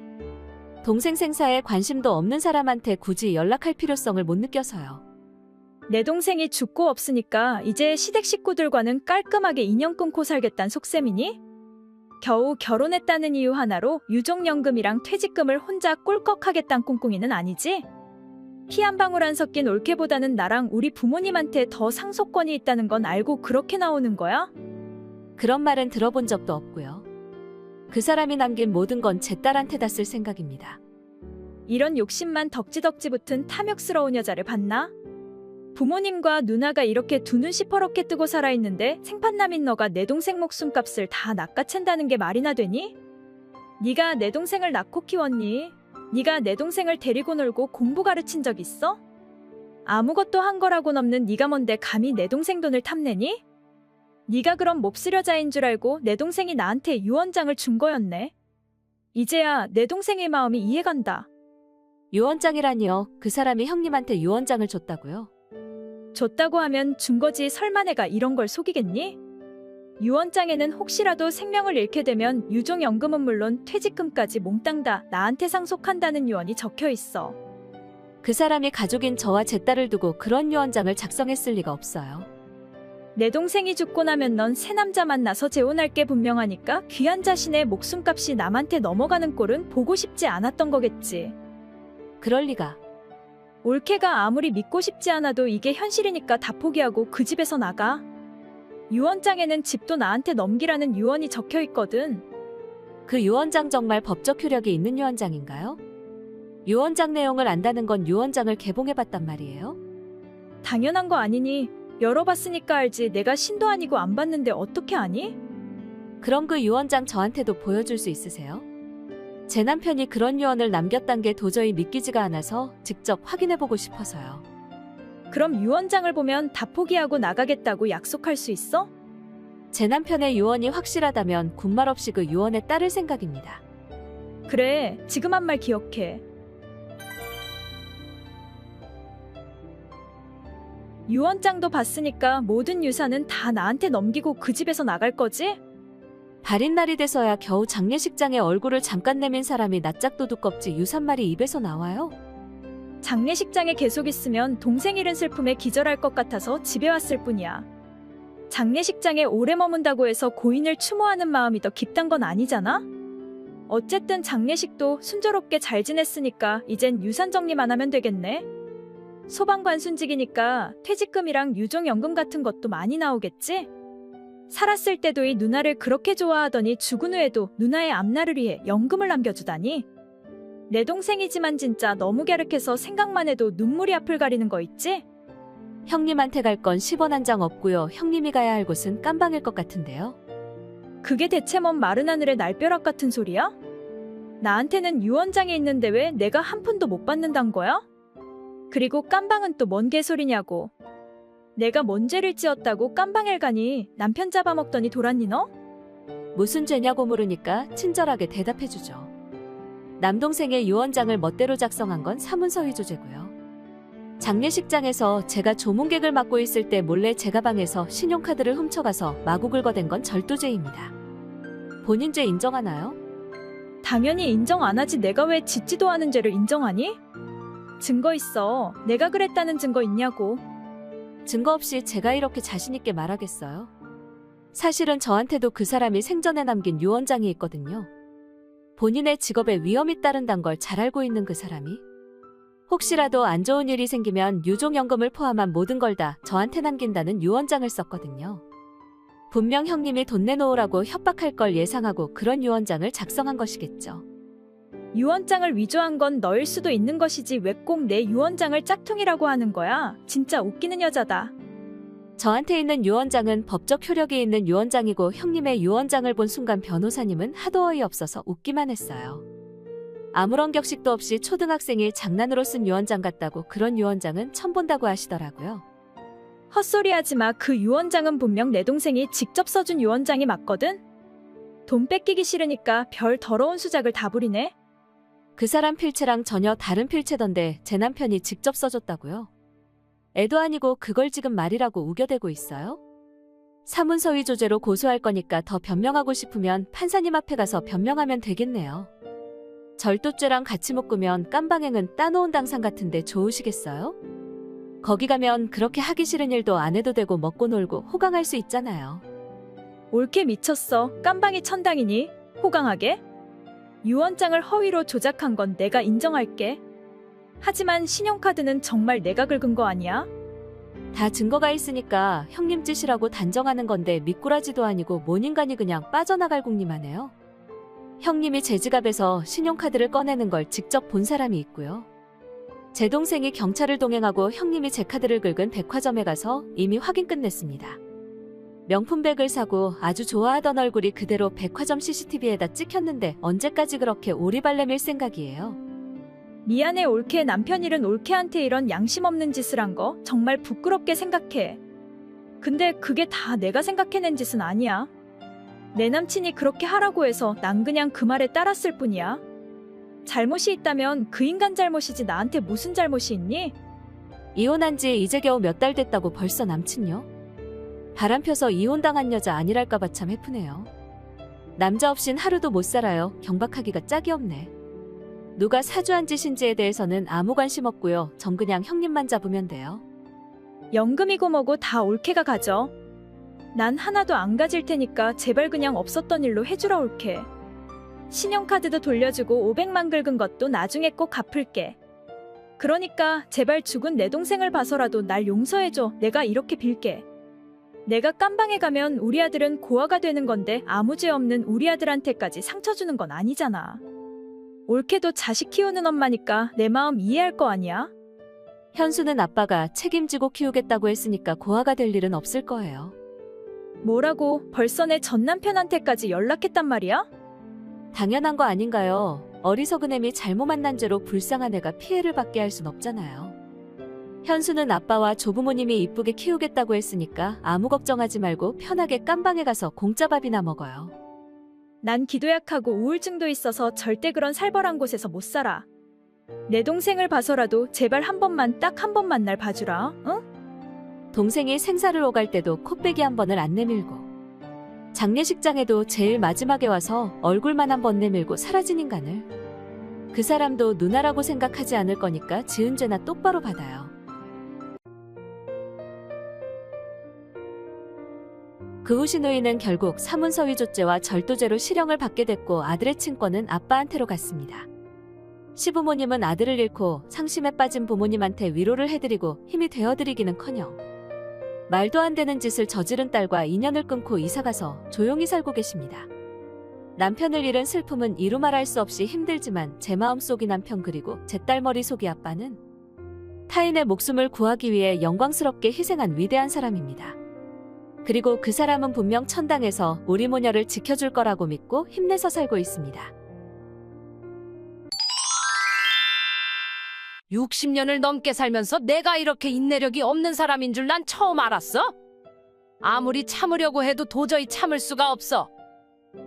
S4: 동생 생사에 관심도 없는 사람한테 굳이 연락할 필요성을 못 느껴서요.
S2: 내 동생이 죽고 없으니까 이제 시댁 식구들과는 깔끔하게 인연 끊고 살겠단 속셈이니? 겨우 결혼했다는 이유 하나로 유족연금이랑 퇴직금을 혼자 꿀꺽하겠단 꿍꿍이는 아니지? 피 한 방울 안 섞인 올케보다는 나랑 우리 부모님한테 더 상속권이 있다는 건 알고 그렇게 나오는 거야?
S4: 그런 말은 들어본 적도 없고요. 그 사람이 남긴 모든 건 제 딸한테 다 쓸 생각입니다.
S2: 이런 욕심만 덕지덕지 붙은 탐욕스러운 여자를 봤나? 부모님과 누나가 이렇게 두 눈 시퍼렇게 뜨고 살아있는데 생판남인 너가 내 동생 목숨값을 다 낚아챈다는 게 말이나 되니? 네가 내 동생을 낳고 키웠니? 네가 내 동생을 데리고 놀고 공부 가르친 적 있어? 아무것도 한 거라곤 없는 네가 뭔데 감히 내 동생 돈을 탐내니? 네가 그럼 몹쓸여자인 줄 알고 내 동생이 나한테 유언장을 준 거였네. 이제야 내 동생의 마음이 이해간다.
S4: 유언장이라니요. 그 사람이 형님한테 유언장을 줬다고요?
S2: 줬다고 하면 준 거지 설마 내가 이런 걸 속이겠니? 유언장에는 혹시라도 생명을 잃게 되면 유족연금은 물론 퇴직금까지 몽땅 다 나한테 상속한다는 유언이 적혀 있어.
S4: 그 사람이 가족인 저와 제 딸을 두고 그런 유언장을 작성했을 리가 없어요.
S2: 내 동생이 죽고 나면 넌 새 남자 만나서 재혼할 게 분명하니까 귀한 자신의 목숨값이 남한테 넘어가는 꼴은 보고 싶지 않았던 거겠지.
S4: 그럴 리가.
S2: 올케가 아무리 믿고 싶지 않아도 이게 현실이니까 다 포기하고 그 집에서 나가. 유언장에는 집도 나한테 넘기라는 유언이 적혀 있거든.
S4: 그 유언장 정말 법적 효력이 있는 유언장인가요? 유언장 내용을 안다는 건 유언장을 개봉해봤단 말이에요?
S2: 당연한 거 아니니? 열어봤으니까 알지. 내가 신도 아니고 안 봤는데 어떻게 아니?
S4: 그럼 그 유언장 저한테도 보여줄 수 있으세요? 제 남편이 그런 유언을 남겼단 게 도저히 믿기지가 않아서 직접 확인해보고 싶어서요.
S2: 그럼 유언장을 보면 다 포기하고 나가겠다고 약속할 수 있어?
S4: 제 남편의 유언이 확실하다면 군말 없이 그 유언에 따를 생각입니다.
S2: 그래, 지금 한 말 기억해. 유언장도 봤으니까 모든 유산은 다 나한테 넘기고 그 집에서 나갈 거지?
S4: 발인 날이 돼서야 겨우 장례식장에 얼굴을 잠깐 내민 사람이 낯짝도 두껍지 유산말이 입에서 나와요?
S2: 장례식장에 계속 있으면 동생 잃은 슬픔에 기절할 것 같아서 집에 왔을 뿐이야. 장례식장에 오래 머문다고 해서 고인을 추모하는 마음이 더 깊단 건 아니잖아? 어쨌든 장례식도 순조롭게 잘 지냈으니까 이젠 유산 정리만 하면 되겠네. 소방관 순직이니까 퇴직금이랑 유족연금 같은 것도 많이 나오겠지? 살았을 때도 이 누나를 그렇게 좋아하더니 죽은 후에도 누나의 앞날을 위해 연금을 남겨주다니. 내 동생이지만 진짜 너무 갸륵해서 생각만 해도 눈물이 앞을 가리는 거 있지?
S4: 형님한테 갈 건 10원 한 장 없고요. 형님이 가야 할 곳은 깜방일 것 같은데요.
S2: 그게 대체 뭔 마른 하늘의 날벼락 같은 소리야? 나한테는 유언장이 있는데 왜 내가 한 푼도 못 받는단 거야? 그리고 깜방은 또 뭔 개소리냐고. 내가 뭔 죄를 지었다고 깜방을 가니 남편 잡아먹더니 돌았니 너?
S4: 무슨 죄냐고 물으니까 친절하게 대답해주죠. 남동생의 유언장을 멋대로 작성한 건 사문서 위조죄고요. 장례식장에서 제가 조문객을 맡고 있을 때 몰래 제 가방에서 신용카드를 훔쳐가서 마구 긁어댄 건 절도죄입니다.
S3: 본인 죄 인정하나요?
S2: 당연히 인정 안 하지. 내가 왜 짓지도 않은 죄를 인정하니? 증거 있어. 내가 그랬다는 증거 있냐고.
S3: 증거 없이 제가 이렇게 자신 있게 말하겠어요? 사실은 저한테도 그 사람이 생전에 남긴 유언장이 있거든요. 본인의 직업에 위험이 따른다는 걸 잘 알고 있는 그 사람이 혹시라도 안 좋은 일이 생기면 유종연금을 포함한 모든 걸 다 저한테 남긴다는 유언장을 썼거든요. 분명 형님이 돈 내놓으라고 협박할 걸 예상하고 그런 유언장을 작성한 것이겠죠.
S2: 유언장을 위조한 건 너일 수도 있는 것이지 왜 꼭 내 유언장을 짝퉁이라고 하는 거야? 진짜 웃기는 여자다.
S3: 저한테 있는 유언장은 법적 효력이 있는 유언장이고 형님의 유언장을 본 순간 변호사님은 하도 어이없어서 웃기만 했어요. 아무런 격식도 없이 초등학생이 장난으로 쓴 유언장 같다고 그런 유언장은 처음 본다고 하시더라고요.
S2: 헛소리하지 마. 그 유언장은 분명 내 동생이 직접 써준 유언장이 맞거든? 돈 뺏기기 싫으니까 별 더러운 수작을 다 부리네.
S3: 그 사람 필체랑 전혀 다른 필체던데 제 남편이 직접 써줬다고요? 애도 아니고 그걸 지금 말이라고 우겨대고 있어요? 사문서위 조제로 고소할 거니까 더 변명하고 싶으면 판사님 앞에 가서 변명하면 되겠네요. 절도죄랑 같이 묶으면 깜방행은 따놓은 당상 같은데 좋으시겠어요? 거기 가면 그렇게 하기 싫은 일도 안 해도 되고 먹고 놀고 호강할 수 있잖아요.
S2: 옳게 미쳤어. 깜방이 천당이니? 호강하게? 유언장을 허위로 조작한 건 내가 인정할게. 하지만 신용카드는 정말 내가 긁은 거 아니야?
S3: 다 증거가 있으니까 형님 짓이라고 단정하는 건데 미꾸라지도 아니고 뭔 인간이 그냥 빠져나갈 궁리만 해요. 형님이 제 지갑에서 신용카드를 꺼내는 걸 직접 본 사람이 있고요. 제 동생이 경찰을 동행하고 형님이 제 카드를 긁은 백화점에 가서 이미 확인 끝냈습니다. 명품백을 사고 아주 좋아하던 얼굴이 그대로 백화점 CCTV에다 찍혔는데 언제까지 그렇게 오리발내 밀 생각이에요?
S2: 미안해. 올케. 남편 일은 올케한테 이런 양심 없는 짓을 한 거 정말 부끄럽게 생각해. 근데 그게 다 내가 생각해낸 짓은 아니야. 내 남친이 그렇게 하라고 해서 난 그냥 그 말에 따랐을 뿐이야. 잘못이 있다면 그 인간 잘못이지 나한테 무슨 잘못이 있니?
S3: 이혼한 지 이제 겨우 몇 달 됐다고 벌써 남친요? 바람 펴서 이혼당한 여자 아니랄까봐 참 해프네요. 남자 없인 하루도 못 살아요. 경박하기가 짝이 없네. 누가 사주한 짓인지에 대해서는 아무 관심 없고요. 전 그냥 형님만 잡으면 돼요.
S2: 연금이고 뭐고 다 올케가 가져. 난 하나도 안 가질 테니까 제발 그냥 없었던 일로 해주라 올케. 신용카드도 돌려주고 500만 긁은 것도 나중에 꼭 갚을게. 그러니까 제발 죽은 내 동생을 봐서라도 날 용서해줘. 내가 이렇게 빌게. 내가 깜방에 가면 우리 아들은 고아가 되는 건데 아무 죄 없는 우리 아들한테까지 상처 주는 건 아니잖아. 올케도 자식 키우는 엄마니까 내 마음 이해할 거 아니야?
S3: 현수는 아빠가 책임지고 키우겠다고 했으니까 고아가 될 일은 없을 거예요.
S2: 뭐라고? 벌써 내 전 남편한테까지 연락했단 말이야?
S3: 당연한 거 아닌가요? 어리석은 애미 잘못 만난 죄로 불쌍한 애가 피해를 받게 할 순 없잖아요. 현수는 아빠와 조부모님이 이쁘게 키우겠다고 했으니까 아무 걱정하지 말고 편하게 깜방에 가서 공짜 밥이나 먹어요.
S2: 난 기도 약하고 우울증도 있어서 절대 그런 살벌한 곳에서 못 살아. 내 동생을 봐서라도 제발 한 번만 딱 한 번만 날 봐주라. 응?
S3: 동생이 생사를 오갈 때도 코빼기 한 번을 안 내밀고 장례식장에도 제일 마지막에 와서 얼굴만 한 번 내밀고 사라진 인간을 그 사람도 누나라고 생각하지 않을 거니까 지은 죄나 똑바로 받아요. 그 후 신우이는 결국 사문서위조죄와 절도죄로 실형을 받게 됐고 아들의 친권은 아빠한테로 갔습니다. 시부모님은 아들을 잃고 상심에 빠진 부모님한테 위로를 해드리고 힘이 되어드리기는커녕 말도 안 되는 짓을 저지른 딸과 인연을 끊고 이사가서 조용히 살고 계십니다. 남편을 잃은 슬픔은 이루 말할 수 없이 힘들지만 제 마음속이 남편 그리고 제 딸 머릿속이 아빠는 타인의 목숨을 구하기 위해 영광스럽게 희생한 위대한 사람입니다. 그리고 그 사람은 분명 천당에서 우리 모녀를 지켜줄 거라고 믿고 힘내서 살고 있습니다.
S5: 60년을 넘게 살면서 내가 이렇게 인내력이 없는 사람인 줄 난 처음 알았어. 아무리 참으려고 해도 도저히 참을 수가 없어.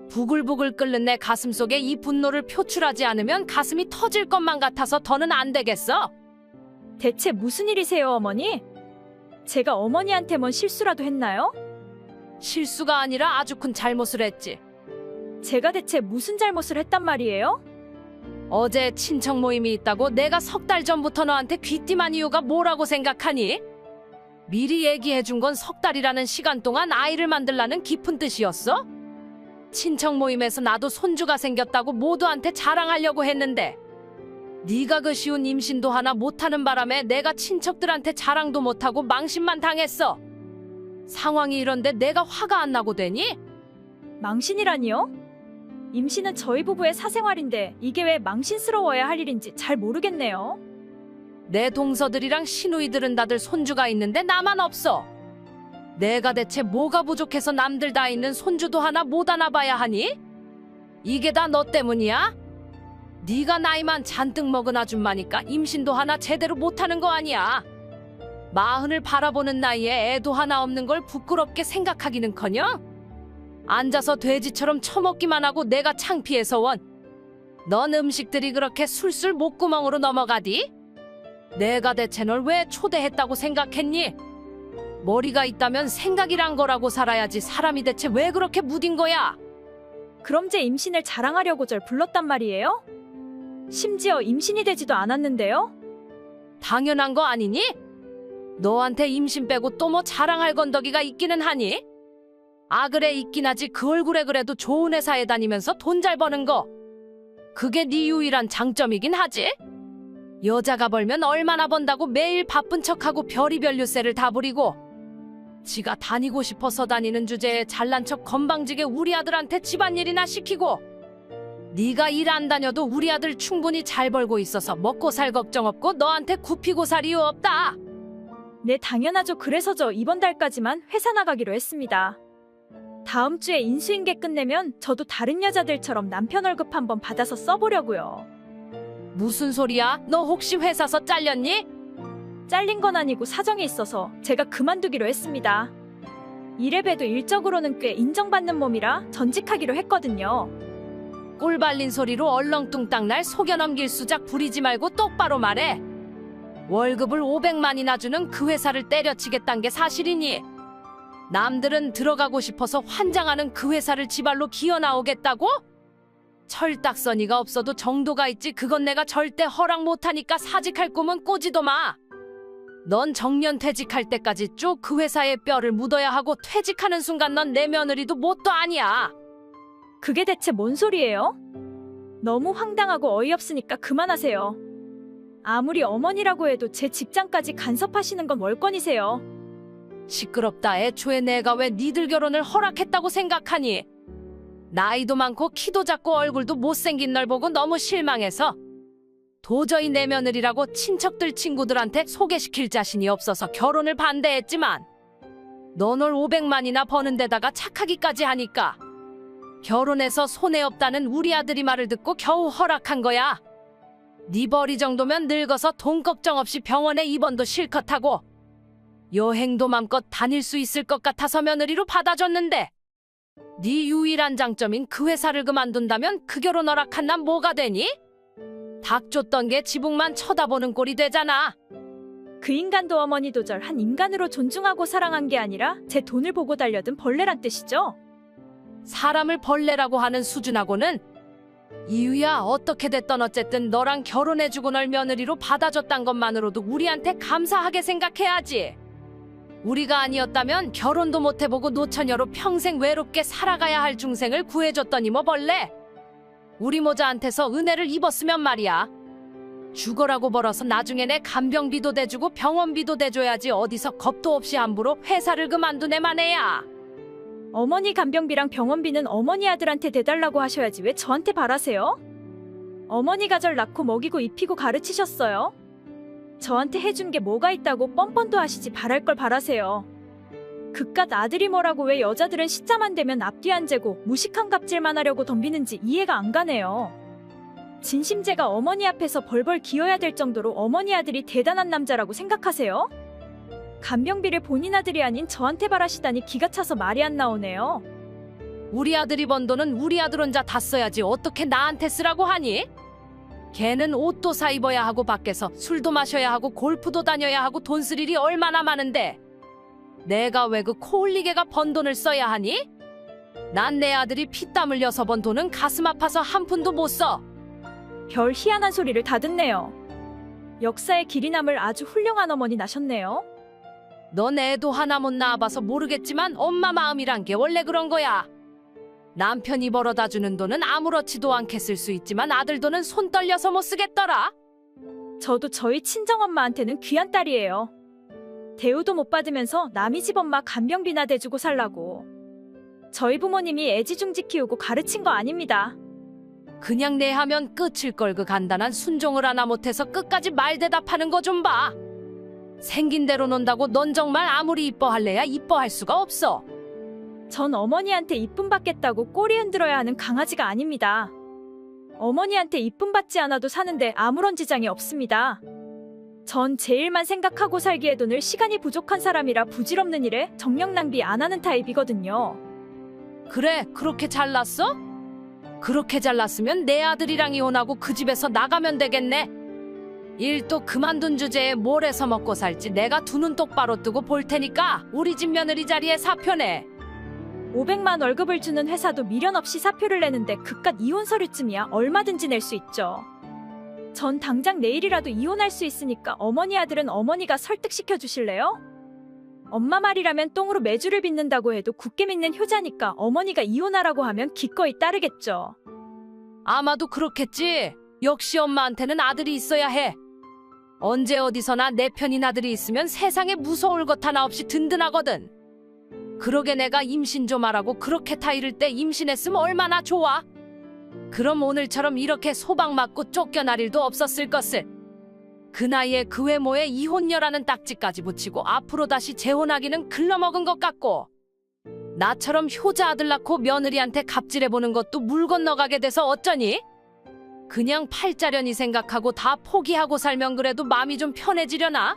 S5: 부글부글 끓는 내 가슴 속에 이 분노를 표출하지 않으면 가슴이 터질 것만 같아서 더는 안 되겠어.
S2: 대체 무슨 일이세요, 어머니? 제가 어머니한테 뭔 실수라도 했나요?
S5: 실수가 아니라 아주 큰 잘못을 했지.
S2: 제가 대체 무슨 잘못을 했단 말이에요?
S5: 어제 친척 모임이 있다고 내가 석 달 전부터 너한테 귀띔한 이유가 뭐라고 생각하니? 미리 얘기해준 건 석 달이라는 시간 동안 아이를 만들라는 깊은 뜻이었어? 친척 모임에서 나도 손주가 생겼다고 모두한테 자랑하려고 했는데 네가 그 쉬운 임신도 하나 못하는 바람에 내가 친척들한테 자랑도 못하고 망신만 당했어. 상황이 이런데 내가 화가 안 나고 되니?
S2: 망신이라니요? 임신은 저희 부부의 사생활인데 이게 왜 망신스러워야 할 일인지 잘 모르겠네요.
S5: 내 동서들이랑 시누이들은 다들 손주가 있는데 나만 없어. 내가 대체 뭐가 부족해서 남들 다 있는 손주도 하나 못 안아봐야 하니? 이게 다 너 때문이야? 네가 나이만 잔뜩 먹은 아줌마니까 임신도 하나 제대로 못하는 거 아니야. 마흔을 바라보는 나이에 애도 하나 없는 걸 부끄럽게 생각하기는커녕 앉아서 돼지처럼 처먹기만 하고 내가 창피해서 원. 넌 음식들이 그렇게 술술 목구멍으로 넘어가디? 내가 대체 널 왜 초대했다고 생각했니? 머리가 있다면 생각이란 거라고 살아야지 사람이 대체 왜 그렇게 무딘 거야?
S2: 그럼 제 임신을 자랑하려고 절 불렀단 말이에요? 심지어 임신이 되지도 않았는데요?
S5: 당연한 거 아니니? 너한테 임신 빼고 또 뭐 자랑할 건더기가 있기는 하니? 아 그래 있긴 하지. 그 얼굴에 그래도 좋은 회사에 다니면서 돈 잘 버는 거. 그게 네 유일한 장점이긴 하지? 여자가 벌면 얼마나 번다고 매일 바쁜 척하고 별의별 유세를 다 부리고 지가 다니고 싶어서 다니는 주제에 잘난 척 건방지게 우리 아들한테 집안일이나 시키고 네가 일 안 다녀도 우리 아들 충분히 잘 벌고 있어서 먹고 살 걱정 없고 너한테 굽히고 살 이유 없다.
S2: 네, 당연하죠. 그래서 저 이번 달까지만 회사 나가기로 했습니다. 다음 주에 인수인계 끝내면 저도 다른 여자들처럼 남편 월급 한번 받아서 써보려고요.
S5: 무슨 소리야? 너 혹시 회사서 잘렸니?
S2: 잘린 건 아니고 사정이 있어서 제가 그만두기로 했습니다. 이래봬도 일적으로는 꽤 인정받는 몸이라 전직하기로 했거든요.
S5: 꿀 발린 소리로 얼렁뚱땅 날 속여 넘길 수작 부리지 말고 똑바로 말해. 월급을 500만이나 주는 그 회사를 때려치겠다는 게 사실이니? 남들은 들어가고 싶어서 환장하는 그 회사를 지발로 기어 나오겠다고? 철딱서니가 없어도 정도가 있지. 그건 내가 절대 허락 못하니까 사직할 꿈은 꾸지도 마. 넌 정년 퇴직할 때까지 쭉 그 회사에 뼈를 묻어야 하고 퇴직하는 순간 넌 내 며느리도 뭣도 아니야.
S2: 그게 대체 뭔 소리예요? 너무 황당하고 어이없으니까 그만하세요. 아무리 어머니라고 해도 제 직장까지 간섭하시는 건 월권이세요.
S5: 시끄럽다. 애초에 내가 왜 니들 결혼을 허락했다고 생각하니? 나이도 많고 키도 작고 얼굴도 못생긴 널 보고 너무 실망해서 도저히 내 며느리라고 친척들 친구들한테 소개시킬 자신이 없어서 결혼을 반대했지만 너 널 500만이나 버는 데다가 착하기까지 하니까 결혼해서 손해없다는 우리 아들이 말을 듣고 겨우 허락한 거야. 네 벌이 정도면 늙어서 돈 걱정 없이 병원에 입원도 실컷 하고 여행도 맘껏 다닐 수 있을 것 같아서 며느리로 받아줬는데 네 유일한 장점인 그 회사를 그만둔다면 그 결혼 허락한 난 뭐가 되니? 닭 줬던 게 지붕만 쳐다보는 꼴이 되잖아.
S2: 그 인간도 어머니도 절 한 인간으로 존중하고 사랑한 게 아니라 제 돈을 보고 달려든 벌레란 뜻이죠?
S5: 사람을 벌레라고 하는 수준하고는 이유야. 어떻게 됐던 어쨌든 너랑 결혼해주고 널 며느리로 받아줬단 것만으로도 우리한테 감사하게 생각해야지. 우리가 아니었다면 결혼도 못 해보고 노처녀로 평생 외롭게 살아가야 할 중생을 구해줬더니 뭐 벌레. 우리 모자한테서 은혜를 입었으면 말이야. 죽어라고 벌어서 나중에 내 간병비도 대주고 병원비도 대줘야지 어디서 겁도 없이 함부로 회사를 그만둔 애만 애야.
S2: 어머니 간병비랑 병원비는 어머니 아들한테 대달라고 하셔야지 왜 저한테 바라세요? 어머니가 절 낳고 먹이고 입히고 가르치셨어요. 저한테 해준 게 뭐가 있다고 뻔뻔도 하시지 바랄 걸 바라세요. 그깟 아들이 뭐라고 왜 여자들은 시자만 되면 앞뒤 안 재고 무식한 갑질만 하려고 덤비는지 이해가 안 가네요. 진심 제가 어머니 앞에서 벌벌 기어야 될 정도로 어머니 아들이 대단한 남자라고 생각하세요? 간병비를 본인 아들이 아닌 저한테 바라시다니 기가 차서 말이 안 나오네요.
S5: 우리 아들이 번 돈은 우리 아들 혼자 다 써야지 어떻게 나한테 쓰라고 하니? 걔는 옷도 사 입어야 하고 밖에서 술도 마셔야 하고 골프도 다녀야 하고 돈 쓸 일이 얼마나 많은데 내가 왜 그 코 흘리개가 번 돈을 써야 하니? 난 내 아들이 피땀 흘려 서번 돈은 가슴 아파서 한 푼도 못 써.
S2: 별 희한한 소리를 다 듣네요. 역사의 길이 남을 아주 훌륭한 어머니 나셨네요.
S5: 넌 애도 하나 못 낳아봐서 모르겠지만 엄마 마음이란 게 원래 그런 거야. 남편이 벌어다 주는 돈은 아무렇지도 않게 쓸 수 있지만 아들 돈은 손 떨려서 못 쓰겠더라.
S2: 저도 저희 친정엄마한테는 귀한 딸이에요. 대우도 못 받으면서 남이 집 엄마 간병비나 대주고 살라고. 저희 부모님이 애지중지 키우고 가르친 거 아닙니다.
S5: 그냥 내 하면 끝일 걸 그 간단한 순종을 하나 못해서 끝까지 말 대답하는 거 좀 봐. 생긴 대로 논다고 넌 정말 아무리 이뻐할래야 이뻐할 수가 없어.
S2: 전 어머니한테 이쁨 받겠다고 꼬리 흔들어야 하는 강아지가 아닙니다. 어머니한테 이쁨 받지 않아도 사는데 아무런 지장이 없습니다. 전 제 일만 생각하고 살기에도 늘 시간이 부족한 사람이라 부질없는 일에 정력 낭비 안 하는 타입이거든요.
S5: 그래, 그렇게 잘났어? 그렇게 잘났으면 내 아들이랑 이혼하고 그 집에서 나가면 되겠네. 일도 그만둔 주제에 뭘 해서 먹고 살지 내가 두 눈 똑바로 뜨고 볼 테니까 우리 집 며느리 자리에 사표내.
S2: 500만 월급을 주는 회사도 미련 없이 사표를 내는데 그깟 이혼 서류쯤이야 얼마든지 낼 수 있죠. 전 당장 내일이라도 이혼할 수 있으니까 어머니 아들은 어머니가 설득시켜 주실래요? 엄마 말이라면 똥으로 매주를 빚는다고 해도 굳게 믿는 효자니까 어머니가 이혼하라고 하면 기꺼이 따르겠죠.
S5: 아마도 그렇겠지. 역시 엄마한테는 아들이 있어야 해. 언제 어디서나 내 편인 아들이 있으면 세상에 무서울 것 하나 없이 든든하거든. 그러게 내가 임신 좀 하라고 그렇게 타이를 때 임신했으면 얼마나 좋아. 그럼 오늘처럼 이렇게 소방 맞고 쫓겨날 일도 없었을 것을. 그 나이에 그 외모에 이혼녀라는 딱지까지 붙이고 앞으로 다시 재혼하기는 글러먹은 것 같고, 나처럼 효자 아들 낳고 며느리한테 갑질해보는 것도 물 건너가게 돼서 어쩌니? 그냥 팔자련이 생각하고 다 포기하고 살면 그래도 마음이 좀 편해지려나?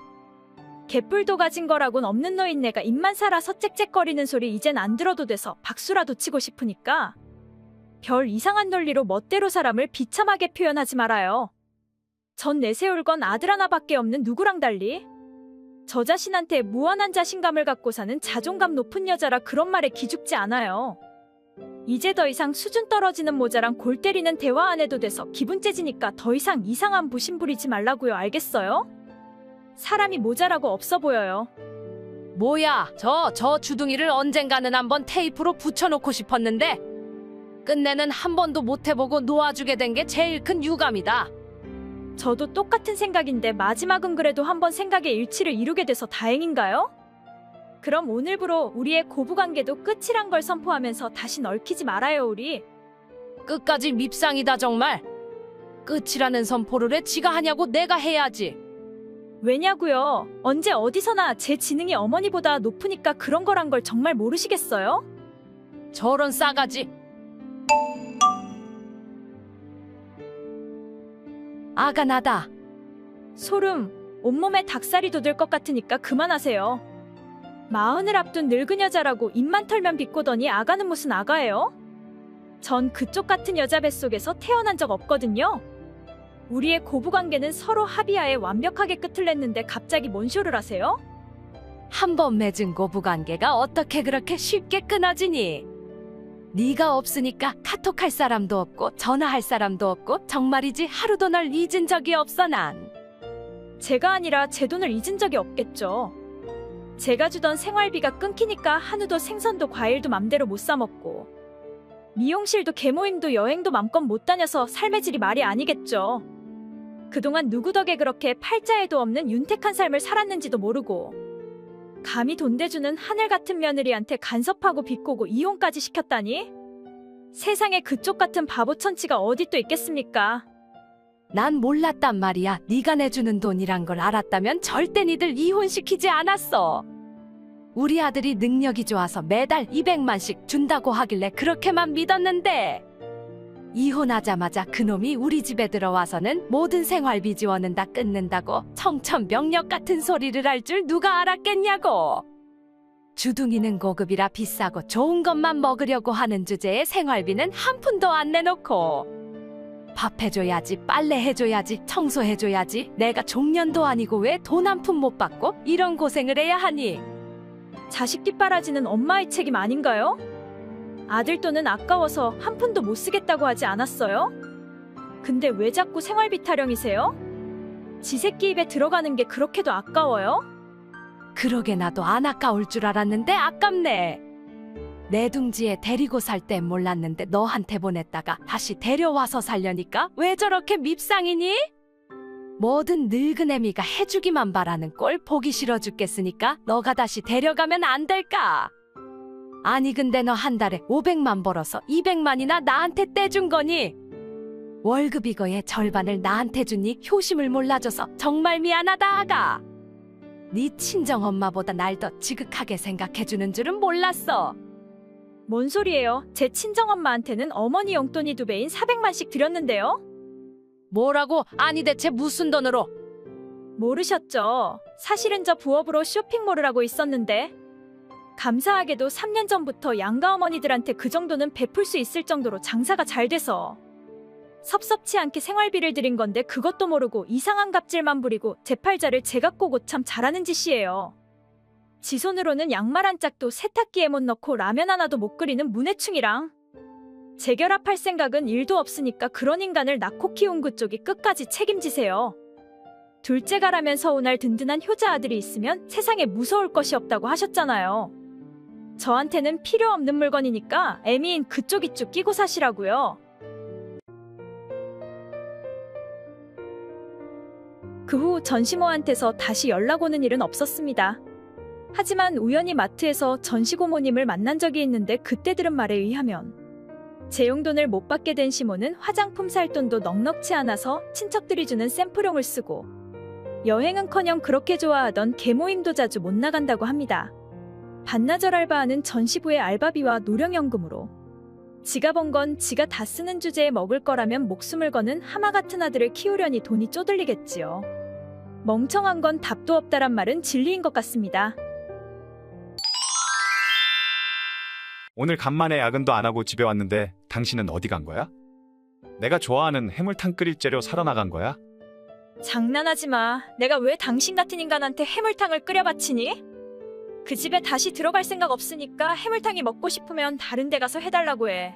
S2: 개뿔도 가진 거라곤 없는 노인네가 입만 살아서 짹짹거리는 소리 이젠 안 들어도 돼서 박수라도 치고 싶으니까 별 이상한 논리로 멋대로 사람을 비참하게 표현하지 말아요. 전 내세울 건 아들 하나밖에 없는 누구랑 달리 저 자신한테 무한한 자신감을 갖고 사는 자존감 높은 여자라 그런 말에 기죽지 않아요. 이제 더 이상 수준 떨어지는 모자랑 골 때리는 대화 안 해도 돼서 기분 째지니까 더 이상 이상한 부심 부리지 말라고요. 알겠어요? 사람이 모자라고 없어 보여요.
S5: 뭐야, 저 주둥이를 언젠가는 한번 테이프로 붙여놓고 싶었는데 끝내는 한 번도 못 해보고 놓아주게 된 게 제일 큰 유감이다.
S2: 저도 똑같은 생각인데 마지막은 그래도 한번 생각의 일치를 이루게 돼서 다행인가요? 그럼 오늘부로 우리의 고부관계도 끝이란 걸 선포하면서 다시 얽히지 말아요. 우리
S5: 끝까지 밉상이다 정말. 끝이라는 선포를 해 지가 하냐고 내가 해야지.
S2: 왜냐고요? 언제 어디서나 제 지능이 어머니보다 높으니까 그런 거란 걸 정말 모르시겠어요?
S5: 저런 싸가지. 아가 나다.
S2: 소름, 온몸에 닭살이 돋을 것 같으니까 그만하세요. 40을 앞둔 늙은 여자라고 입만 털면 비꼬더니 아가는 무슨 아가예요? 전 그쪽 같은 여자 뱃속에서 태어난 적 없거든요. 우리의 고부관계는 서로 합의하에 완벽하게 끝을 냈는데 갑자기 뭔 쇼를 하세요?
S5: 한 번 맺은 고부관계가 어떻게 그렇게 쉽게 끊어지니? 네가 없으니까 카톡할 사람도 없고 전화할 사람도 없고 정말이지 하루도 널 잊은 적이 없어 난.
S2: 제가 아니라 제 돈을 잊은 적이 없겠죠. 제가 주던 생활비가 끊기니까 한우도 생선도 과일도 맘대로 못 사 먹고 미용실도 개모임도 여행도 맘껏 못 다녀서 삶의 질이 말이 아니겠죠. 그동안 누구 덕에 그렇게 팔자에도 없는 윤택한 삶을 살았는지도 모르고 감히 돈 대주는 하늘 같은 며느리한테 간섭하고 비꼬고 이혼까지 시켰다니? 세상에 그쪽 같은 바보 천치가 어디 또 있겠습니까?
S5: 난 몰랐단 말이야. 네가 내주는 돈이란 걸 알았다면 절대 니들 이혼시키지 않았어. 우리 아들이 능력이 좋아서 매달 200만씩 준다고 하길래 그렇게만 믿었는데 이혼하자마자 그놈이 우리 집에 들어와서는 모든 생활비 지원은 다 끊는다고 청천벽력 같은 소리를 할 줄 누가 알았겠냐고. 주둥이는 고급이라 비싸고 좋은 것만 먹으려고 하는 주제에 생활비는 한 푼도 안 내놓고 밥 해줘야지, 빨래 해줘야지, 청소해줘야지. 내가 종년도 아니고 왜 돈 한 푼 못 받고 이런 고생을 해야 하니?
S2: 자식 뒷바라지는 엄마의 책임 아닌가요? 아들 돈은 아까워서 한 푼도 못 쓰겠다고 하지 않았어요? 근데 왜 자꾸 생활비 타령이세요? 지 새끼 입에 들어가는 게 그렇게도 아까워요?
S5: 그러게 나도 안 아까울 줄 알았는데 아깝네. 내 둥지에 데리고 살 땐 몰랐는데 너한테 보냈다가 다시 데려와서 살려니까 왜 저렇게 밉상이니? 뭐든 늙은 애미가 해주기만 바라는 꼴 보기 싫어 죽겠으니까 너가 다시 데려가면 안 될까? 아니 근데 너 한 달에 500만 벌어서 200만이나 나한테 떼준 거니? 월급 이거의 절반을 나한테 주니 효심을 몰라줘서 정말 미안하다 아가. 네 친정엄마보다 날 더 지극하게 생각해주는 줄은 몰랐어.
S2: 뭔 소리예요? 제 친정엄마한테는 어머니 용돈이 2배인 400만씩 드렸는데요?
S5: 뭐라고? 아니 대체 무슨 돈으로?
S2: 모르셨죠? 사실은 저 부업으로 쇼핑몰을 하고 있었는데 감사하게도 3년 전부터 양가 어머니들한테 그 정도는 베풀 수 있을 정도로 장사가 잘 돼서 섭섭치 않게 생활비를 드린 건데 그것도 모르고 이상한 갑질만 부리고 제 팔자를 제가 꼬고 참 잘하는 짓이에요. 지 손으로는 양말 한 짝도 세탁기에 못 넣고 라면 하나도 못 끓이는 문해충이랑 재결합할 생각은 1도 없으니까 그런 인간을 낳고 키운 그쪽이 끝까지 책임지세요. 둘째가라면 서운할 든든한 효자 아들이 있으면 세상에 무서울 것이 없다고 하셨잖아요. 저한테는 필요 없는 물건이니까 애미인 그쪽 이쪽 끼고 사시라고요. 그 후 전시모한테서 다시 연락 오는 일은 없었습니다. 하지만 우연히 마트에서 전시고모님을 만난 적이 있는데 그때 들은 말에 의하면 제 용돈을 못 받게 된 시모는 화장품 살 돈도 넉넉치 않아서 친척들이 주는 샘플용을 쓰고 여행은커녕 그렇게 좋아하던 개모임도 자주 못 나간다고 합니다. 반나절 알바하는 전시부의 알바비와 노령연금으로 지가 번 건 지가 다 쓰는 주제에 먹을 거라면 목숨을 거는 하마 같은 아들을 키우려니 돈이 쪼들리겠지요. 멍청한 건 답도 없다란 말은 진리인 것 같습니다.
S6: 오늘 간만에 야근도 안 하고 집에 왔는데 당신은 어디 간 거야? 내가 좋아하는 해물탕 끓일 재료 사러 나간 거야?
S2: 장난하지 마. 내가 왜 당신 같은 인간한테 해물탕을 끓여 바치니? 그 집에 다시 들어갈 생각 없으니까 해물탕이 먹고 싶으면 다른 데 가서 해달라고 해.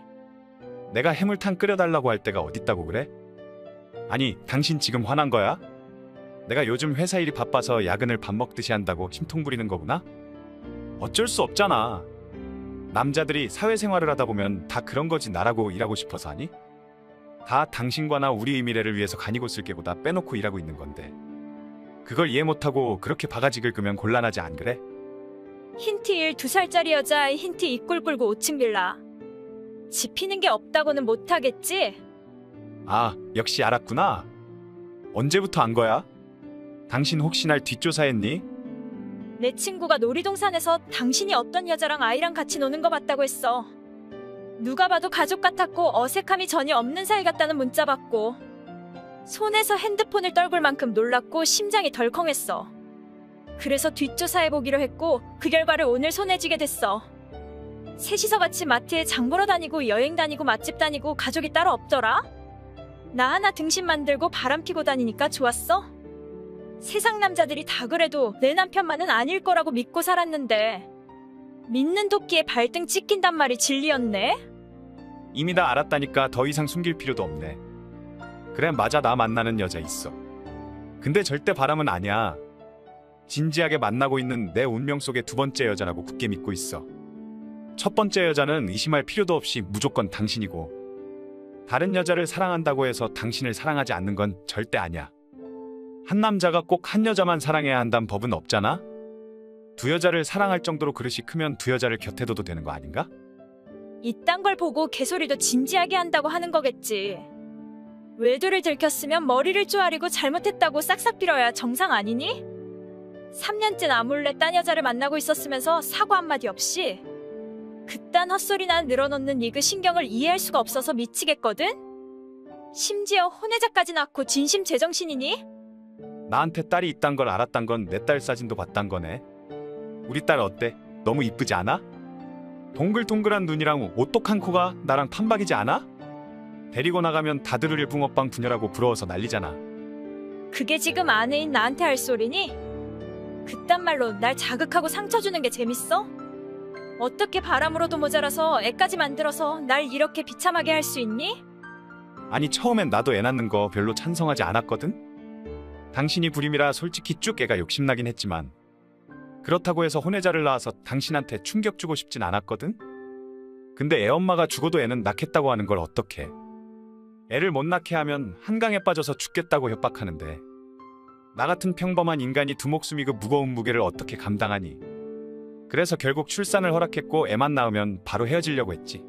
S6: 내가 해물탕 끓여달라고 할 때가 어딨다고 그래? 아니, 당신 지금 화난 거야? 내가 요즘 회사 일이 바빠서 야근을 밥 먹듯이 한다고 심통 부리는 거구나? 어쩔 수 없잖아. 남자들이 사회생활을 하다 보면 다 그런 거지 나라고 일하고 싶어서 하니? 다 당신과나 우리의 미래를 위해서 간이곳을 깨고 다 빼놓고 일하고 있는 건데 그걸 이해 못하고 그렇게 바가지 긁으면 곤란하지 안 그래?
S2: 흰티 1 2살짜리 여자 흰티 입꿀 꿀고 5층 빌라. 지피는 게 없다고는 못하겠지?
S6: 아, 역시 알았구나. 언제부터 안 거야? 당신 혹시 날 뒷조사했니?
S2: 내 친구가 놀이동산에서 당신이 어떤 여자랑 아이랑 같이 노는 거 봤다고 했어. 누가 봐도 가족 같았고 어색함이 전혀 없는 사이 같다는 문자 받고 손에서 핸드폰을 떨굴 만큼 놀랐고 심장이 덜컹했어. 그래서 뒷조사해보기로 했고 그 결과를 오늘 손에 쥐게 됐어. 셋이서 같이 마트에 장 보러 다니고 여행 다니고 맛집 다니고 가족이 따로 없더라? 나 하나 등신 만들고 바람 피고 다니니까 좋았어? 세상 남자들이 다 그래도 내 남편만은 아닐 거라고 믿고 살았는데 믿는 도끼에 발등 찍힌단 말이 진리였네?
S6: 이미 다 알았다니까 더 이상 숨길 필요도 없네. 그래, 맞아, 나 만나는 여자 있어. 근데 절대 바람은 아니야. 진지하게 만나고 있는 내 운명 속의 두 번째 여자라고 굳게 믿고 있어. 첫 번째 여자는 의심할 필요도 없이 무조건 당신이고 다른 여자를 사랑한다고 해서 당신을 사랑하지 않는 건 절대 아니야. 한 남자가 꼭 한 여자만 사랑해야 한다는 법은 없잖아? 두 여자를 사랑할 정도로 그릇이 크면 두 여자를 곁에 둬도 되는 거 아닌가?
S2: 이딴 걸 보고 개소리도 진지하게 한다고 하는 거겠지. 외도를 들켰으면 머리를 쪼아리고 잘못했다고 싹싹 빌어야 정상 아니니? 3년째 나 몰래 딴 여자를 만나고 있었으면서 사과 한마디 없이 그딴 헛소리나 늘어놓는 니그 신경을 이해할 수가 없어서 미치겠거든? 심지어 혼외자까지 낳고 진심 제정신이니?
S6: 나한테 딸이 있단 걸 알았단 건 내 딸 사진도 봤단 거네. 우리 딸 어때? 너무 이쁘지 않아? 동글동글한 눈이랑 오똑한 코가 나랑 판박이지 않아? 데리고 나가면 다드르릴 붕어빵 분열하고 부러워서 난리잖아.
S2: 그게 지금 아내인 나한테 할 소리니? 그딴 말로 날 자극하고 상처 주는 게 재밌어? 어떻게 바람으로도 모자라서 애까지 만들어서 날 이렇게 비참하게 할 수 있니?
S6: 아니 처음엔 나도 애 낳는 거 별로 찬성하지 않았거든? 당신이 불임이라 솔직히 쭉 애가 욕심나긴 했지만 그렇다고 해서 혼외자를 낳아서 당신한테 충격 주고 싶진 않았거든? 근데 애 엄마가 죽어도 애는 낳겠다고 하는 걸 어떡해. 애를 못 낳게 하면 한강에 빠져서 죽겠다고 협박하는데 나 같은 평범한 인간이 두 목숨이 그 무거운 무게를 어떻게 감당하니. 그래서 결국 출산을 허락했고 애만 낳으면 바로 헤어지려고 했지.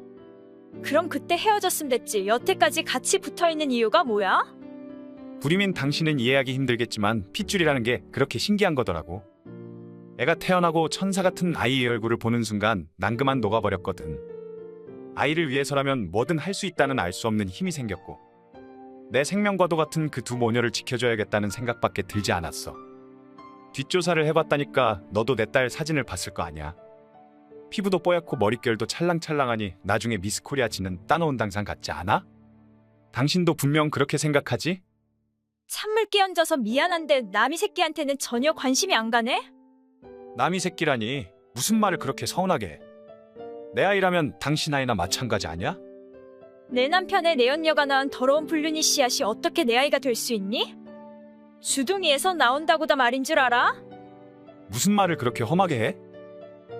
S2: 그럼 그때 헤어졌으면 됐지. 여태까지 같이 붙어있는 이유가 뭐야?
S6: 불임인 당신은 이해하기 힘들겠지만 핏줄이라는 게 그렇게 신기한 거더라고. 애가 태어나고 천사 같은 아이의 얼굴을 보는 순간 난 그만 녹아버렸거든. 아이를 위해서라면 뭐든 할 수 있다는 알 수 없는 힘이 생겼고 내 생명과도 같은 그 두 모녀를 지켜줘야겠다는 생각밖에 들지 않았어. 뒷조사를 해봤다니까 너도 내 딸 사진을 봤을 거 아니야. 피부도 뽀얗고 머릿결도 찰랑찰랑하니 나중에 미스 코리아 지는 따놓은 당상 같지 않아? 당신도 분명 그렇게 생각하지?
S2: 찬물 끼얹어서 미안한데 남이 새끼한테는 전혀 관심이 안 가네?
S6: 남이 새끼라니 무슨 말을 그렇게 서운하게 해. 내 아이라면 당신 아이나 마찬가지 아니야?
S2: 내 남편의 내연녀가 낳은 더러운 불륜이 씨앗이 어떻게 내 아이가 될 수 있니? 주둥이에서 나온다고 다 말인 줄 알아?
S6: 무슨 말을 그렇게 험하게 해?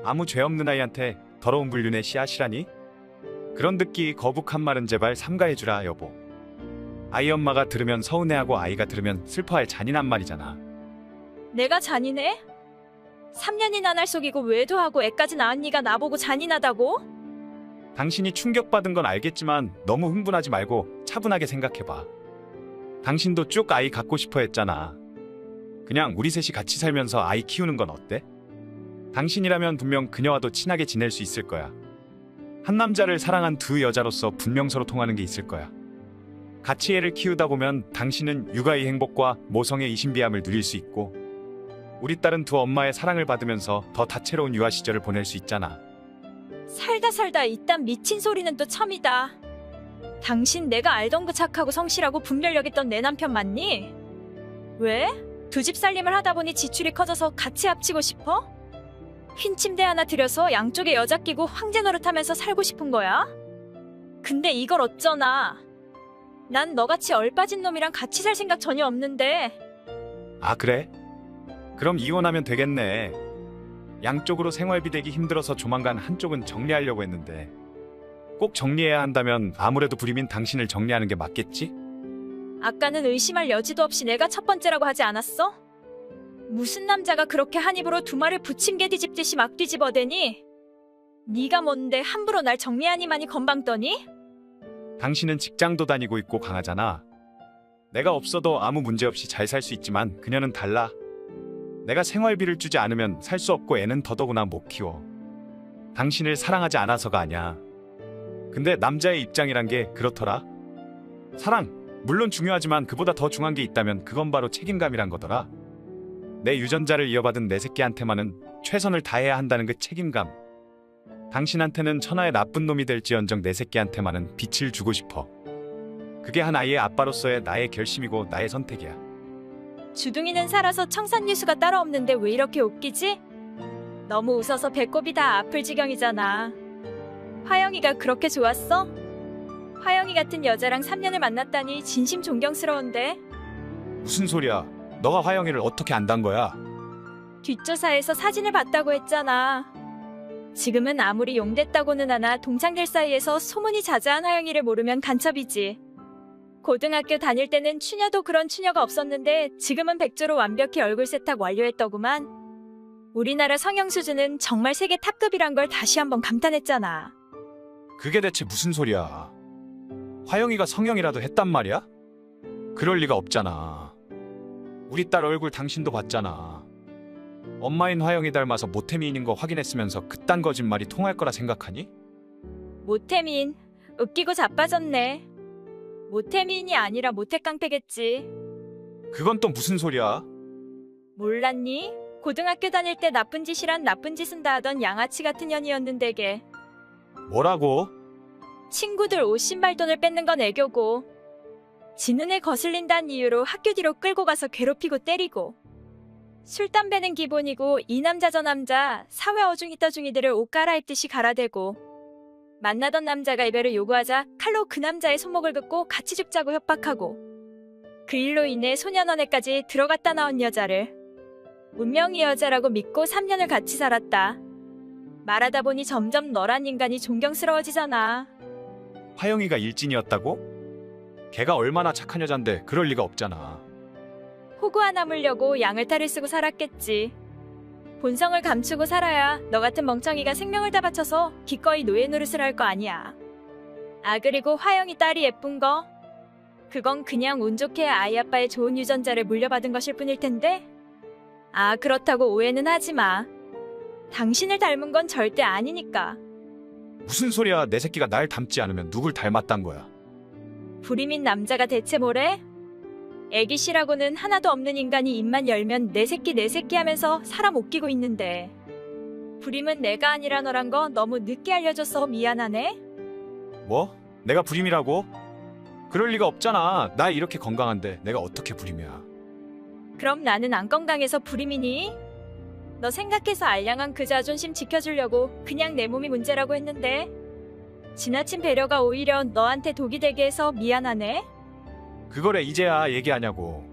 S6: 아무 죄 없는 아이한테 더러운 불륜의 씨앗이라니? 그런 듣기 거북한 말은 제발 삼가해주라 여보. 아이 엄마가 들으면 서운해하고 아이가 들으면 슬퍼할 잔인한 말이잖아.
S2: 내가 잔인해? 3년이나 날 속이고 외도하고 애까지 낳은 네가 나보고 잔인하다고?
S6: 당신이 충격받은 건 알겠지만 너무 흥분하지 말고 차분하게 생각해봐. 당신도 쭉 아이 갖고 싶어 했잖아. 그냥 우리 셋이 같이 살면서 아이 키우는 건 어때? 당신이라면 분명 그녀와도 친하게 지낼 수 있을 거야. 한 남자를 사랑한 두 여자로서 분명 서로 통하는 게 있을 거야. 같이 애를 키우다 보면 당신은 육아의 행복과 모성의 이신비함을 누릴 수 있고 우리 딸은 두 엄마의 사랑을 받으면서 더 다채로운 유아 시절을 보낼 수 있잖아.
S2: 살다 이딴 미친 소리는 또 처음이다. 당신 내가 알던 그 착하고 성실하고 분별 여겼던 내 남편 맞니? 왜? 두 집 살림을 하다 보니 지출이 커져서 같이 합치고 싶어? 흰 침대 하나 들여서 양쪽에 여자 끼고 황제 노릇하면서 살고 싶은 거야? 근데 이걸 어쩌나? 난 너같이 얼빠진 놈이랑 같이 살 생각 전혀 없는데.
S6: 아 그래? 그럼 이혼하면 되겠네. 양쪽으로 생활비 대기 힘들어서 조만간 한쪽은 정리하려고 했는데 꼭 정리해야 한다면 아무래도 불임인 당신을 정리하는 게 맞겠지?
S2: 아까는 의심할 여지도 없이 내가 첫 번째라고 하지 않았어? 무슨 남자가 그렇게 한 입으로 두 말을 부침개 뒤집듯이 막 뒤집어대니? 네가 뭔데 함부로 날 정리하니만이 건방떠니?
S6: 당신은 직장도 다니고 있고 강하잖아. 내가 없어도 아무 문제 없이 잘 살 수 있지만 그녀는 달라. 내가 생활비를 주지 않으면 살 수 없고 애는 더더구나 못 키워. 당신을 사랑하지 않아서가 아니야. 근데 남자의 입장이란 게 그렇더라. 사랑, 물론 중요하지만 그보다 더 중요한 게 있다면 그건 바로 책임감이란 거더라. 내 유전자를 이어받은 내 새끼한테만은 최선을 다해야 한다는 그 책임감. 당신한테는 천하의 나쁜 놈이 될지언정 내 새끼한테만은 빛을 주고 싶어. 그게 한 아이의 아빠로서의 나의 결심이고 나의 선택이야.
S2: 주둥이는 살아서 청산유수가 따로 없는데 왜 이렇게 웃기지? 너무 웃어서 배꼽이 다 아플 지경이잖아. 화영이가 그렇게 좋았어? 화영이 같은 여자랑 3년을 만났다니 진심 존경스러운데.
S6: 무슨 소리야? 너가 화영이를 어떻게 안단 거야?
S2: 뒷조사에서 사진을 봤다고 했잖아. 지금은 아무리 용됐다고는 하나 동창들 사이에서 소문이 자자한 화영이를 모르면 간첩이지. 고등학교 다닐 때는 추녀도 그런 추녀가 없었는데 지금은 백조로 완벽히 얼굴 세탁 완료했더구만. 우리나라 성형 수준은 정말 세계 탑급이란 걸 다시 한번 감탄했잖아.
S6: 그게 대체 무슨 소리야? 화영이가 성형이라도 했단 말이야? 그럴 리가 없잖아. 우리 딸 얼굴 당신도 봤잖아. 엄마인 화영이 닮아서 모태미인인 거 확인했으면서 그딴 거짓말이 통할 거라 생각하니?
S2: 모태미인, 웃기고 자빠졌네. 모태미인이 아니라 모태깡패겠지.
S6: 그건 또 무슨 소리야?
S2: 몰랐니? 고등학교 다닐 때 나쁜 짓이란 나쁜 짓은 다 하던 양아치 같은 년이었는데 걔.
S6: 뭐라고?
S2: 친구들 옷 신발돈을 뺏는 건 애교고 지는 애 거슬린다는 이유로 학교 뒤로 끌고 가서 괴롭히고 때리고 술 담배는 기본이고 이 남자 저 남자 사회 어중이 떠중이들을 옷 갈아입듯이 갈아대고 만나던 남자가 이별을 요구하자 칼로 그 남자의 손목을 긋고 같이 죽자고 협박하고 그 일로 인해 소년원에까지 들어갔다 나온 여자를 운명의 여자라고 믿고 3년을 같이 살았다. 말하다 보니 점점 너란 인간이 존경스러워지잖아.
S6: 화영이가 일진이었다고? 걔가 얼마나 착한 여잔데 그럴 리가 없잖아.
S2: 호구 하나 물려고 양을 탈을 쓰고 살았겠지. 본성을 감추고 살아야 너 같은 멍청이가 생명을 다 바쳐서 기꺼이 노예 노릇을 할 거 아니야. 아 그리고 화영이 딸이 예쁜 거? 그건 그냥 운 좋게 아이 아빠의 좋은 유전자를 물려받은 것일 뿐일 텐데? 아 그렇다고 오해는 하지 마. 당신을 닮은 건 절대 아니니까.
S6: 무슨 소리야. 내 새끼가 날 닮지 않으면 누굴 닮았단 거야.
S2: 불임인 남자가 대체 뭐래? 애기씨라고는 하나도 없는 인간이 입만 열면 내 새끼 하면서 사람 웃기고 있는데 불임은 내가 아니라 너란 거 너무 늦게 알려줘서 미안하네?
S6: 뭐? 내가 불임이라고? 그럴 리가 없잖아. 나 이렇게 건강한데 내가 어떻게 불임이야.
S2: 그럼 나는 안 건강해서 불임이니? 너 생각해서 알량한 그 자존심 지켜주려고 그냥 내 몸이 문제라고 했는데 지나친 배려가 오히려 너한테 독이 되게 해서 미안하네?
S6: 그거래 이제야 얘기하냐고.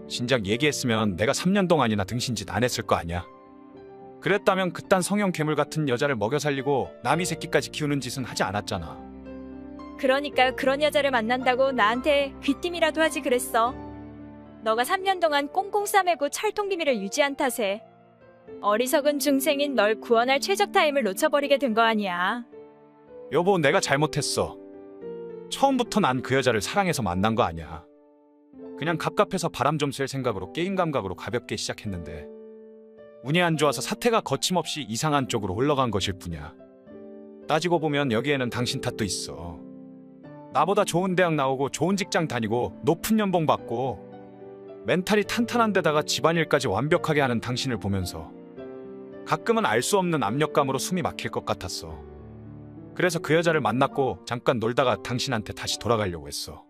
S6: 진작 얘기했으면 내가 3년 동안이나 등신짓 안 했을 거 아니야. 그랬다면 그딴 성형 괴물 같은 여자를 먹여 살리고 남이 새끼까지 키우는 짓은 하지 않았잖아.
S2: 그러니까 그런 여자를 만난다고 나한테 귀띔이라도 하지 그랬어. 너가 3년 동안 꽁꽁 싸매고 찰통 비밀을 유지한 탓에 어리석은 중생인 널 구원할 최적 타임을 놓쳐버리게 된 거 아니야.
S6: 여보, 내가 잘못했어. 처음부터 난 그 여자를 사랑해서 만난 거 아니야. 그냥 갑갑해서 바람 좀 쐴 생각으로 게임 감각으로 가볍게 시작했는데 운이 안 좋아서 사태가 거침없이 이상한 쪽으로 흘러간 것일 뿐이야. 따지고 보면 여기에는 당신 탓도 있어. 나보다 좋은 대학 나오고 좋은 직장 다니고 높은 연봉 받고 멘탈이 탄탄한 데다가 집안일까지 완벽하게 하는 당신을 보면서 가끔은 알 수 없는 압력감으로 숨이 막힐 것 같았어. 그래서 그 여자를 만났고 잠깐 놀다가 당신한테 다시 돌아가려고 했어.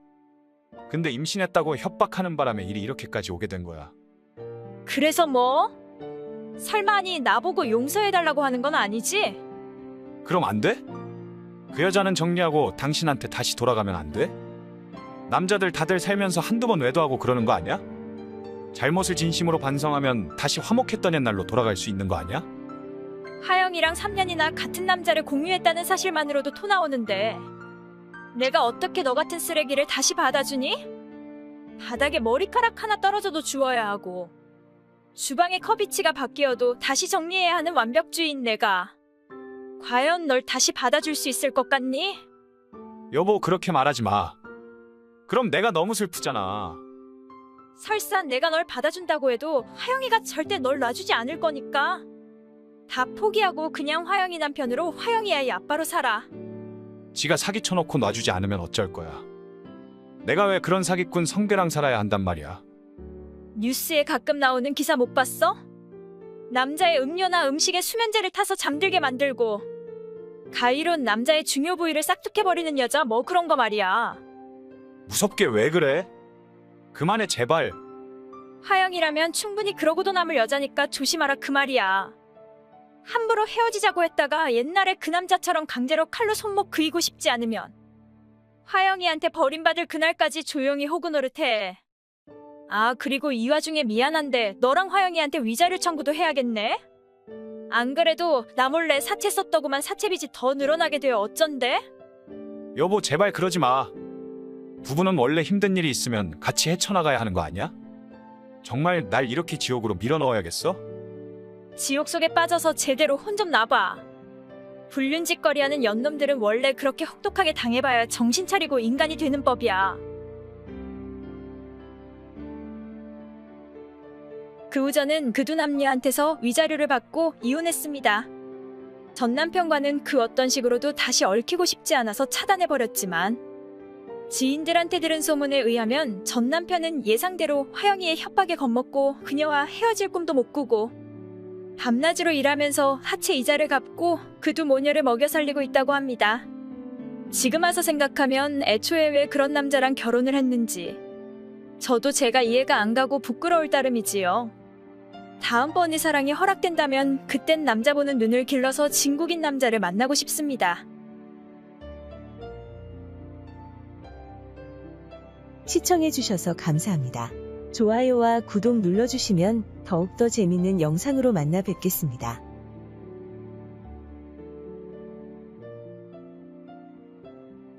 S6: 근데 임신했다고 협박하는 바람에 일이 이렇게까지 오게 된 거야.
S2: 그래서 뭐? 설마니 나보고 용서해달라고 하는 건 아니지?
S6: 그럼 안 돼? 그 여자는 정리하고 당신한테 다시 돌아가면 안 돼? 남자들 다들 살면서 한두 번 외도하고 그러는 거 아니야? 잘못을 진심으로 반성하면 다시 화목했던 옛날로 돌아갈 수 있는 거 아니야?
S2: 하영이랑 3년이나 같은 남자를 공유했다는 사실만으로도 토 나오는데 내가 어떻게 너 같은 쓰레기를 다시 받아주니? 바닥에 머리카락 하나 떨어져도 주워야 하고 주방의 컵위치가 바뀌어도 다시 정리해야 하는 완벽주의인 내가 과연 널 다시 받아줄 수 있을 것 같니?
S6: 여보, 그렇게 말하지 마. 그럼 내가 너무 슬프잖아.
S2: 설사 내가 널 받아준다고 해도 하영이가 절대 널 놔주지 않을 거니까 다 포기하고 그냥 화영이 남편으로 화영이 아이 아빠로 살아.
S6: 지가 사기 쳐놓고 놔주지 않으면 어쩔 거야. 내가 왜 그런 사기꾼 성괴랑 살아야 한단 말이야.
S2: 뉴스에 가끔 나오는 기사 못 봤어? 남자의 음료나 음식에 수면제를 타서 잠들게 만들고 가위로 남자의 중요 부위를 싹둑해버리는 여자 뭐 그런 거 말이야.
S6: 무섭게 왜 그래? 그만해 제발.
S2: 화영이라면 충분히 그러고도 남을 여자니까 조심하라 그 말이야. 함부로 헤어지자고 했다가 옛날에 그 남자처럼 강제로 칼로 손목 그이고 싶지 않으면 화영이한테 버림받을 그날까지 조용히 호구 노릇해. 아 그리고 이 와중에 미안한데 너랑 화영이한테 위자료 청구도 해야겠네? 안 그래도 나 몰래 사채 썼더구만 사채빚이 더 늘어나게 되어 어쩐데?
S6: 여보, 제발 그러지 마. 부부는 원래 힘든 일이 있으면 같이 헤쳐나가야 하는 거 아니야? 정말 날 이렇게 지옥으로 밀어넣어야겠어?
S2: 지옥 속에 빠져서 제대로 혼 좀 나봐. 불륜짓거리하는 연놈들은 원래 그렇게 혹독하게 당해봐야 정신 차리고 인간이 되는 법이야. 그 후 저는 그 두 남녀한테서 위자료를 받고 이혼했습니다. 전 남편과는 그 어떤 식으로도 다시 얽히고 싶지 않아서 차단해버렸지만 지인들한테 들은 소문에 의하면 전 남편은 예상대로 화영이의 협박에 겁먹고 그녀와 헤어질 꿈도 못 꾸고 밤낮으로 일하면서 하체 이자를 갚고 그 두 모녀를 먹여 살리고 있다고 합니다. 지금 와서 생각하면 애초에 왜 그런 남자랑 결혼을 했는지 저도 제가 이해가 안 가고 부끄러울 따름이지요. 다음번 이 사랑이 허락된다면 그땐 남자 보는 눈을 길러서 진국인 남자를 만나고 싶습니다.
S7: 시청해주셔서 감사합니다. 좋아요와 구독 눌러주시면 더욱더 재밌는 영상으로 만나 뵙겠습니다.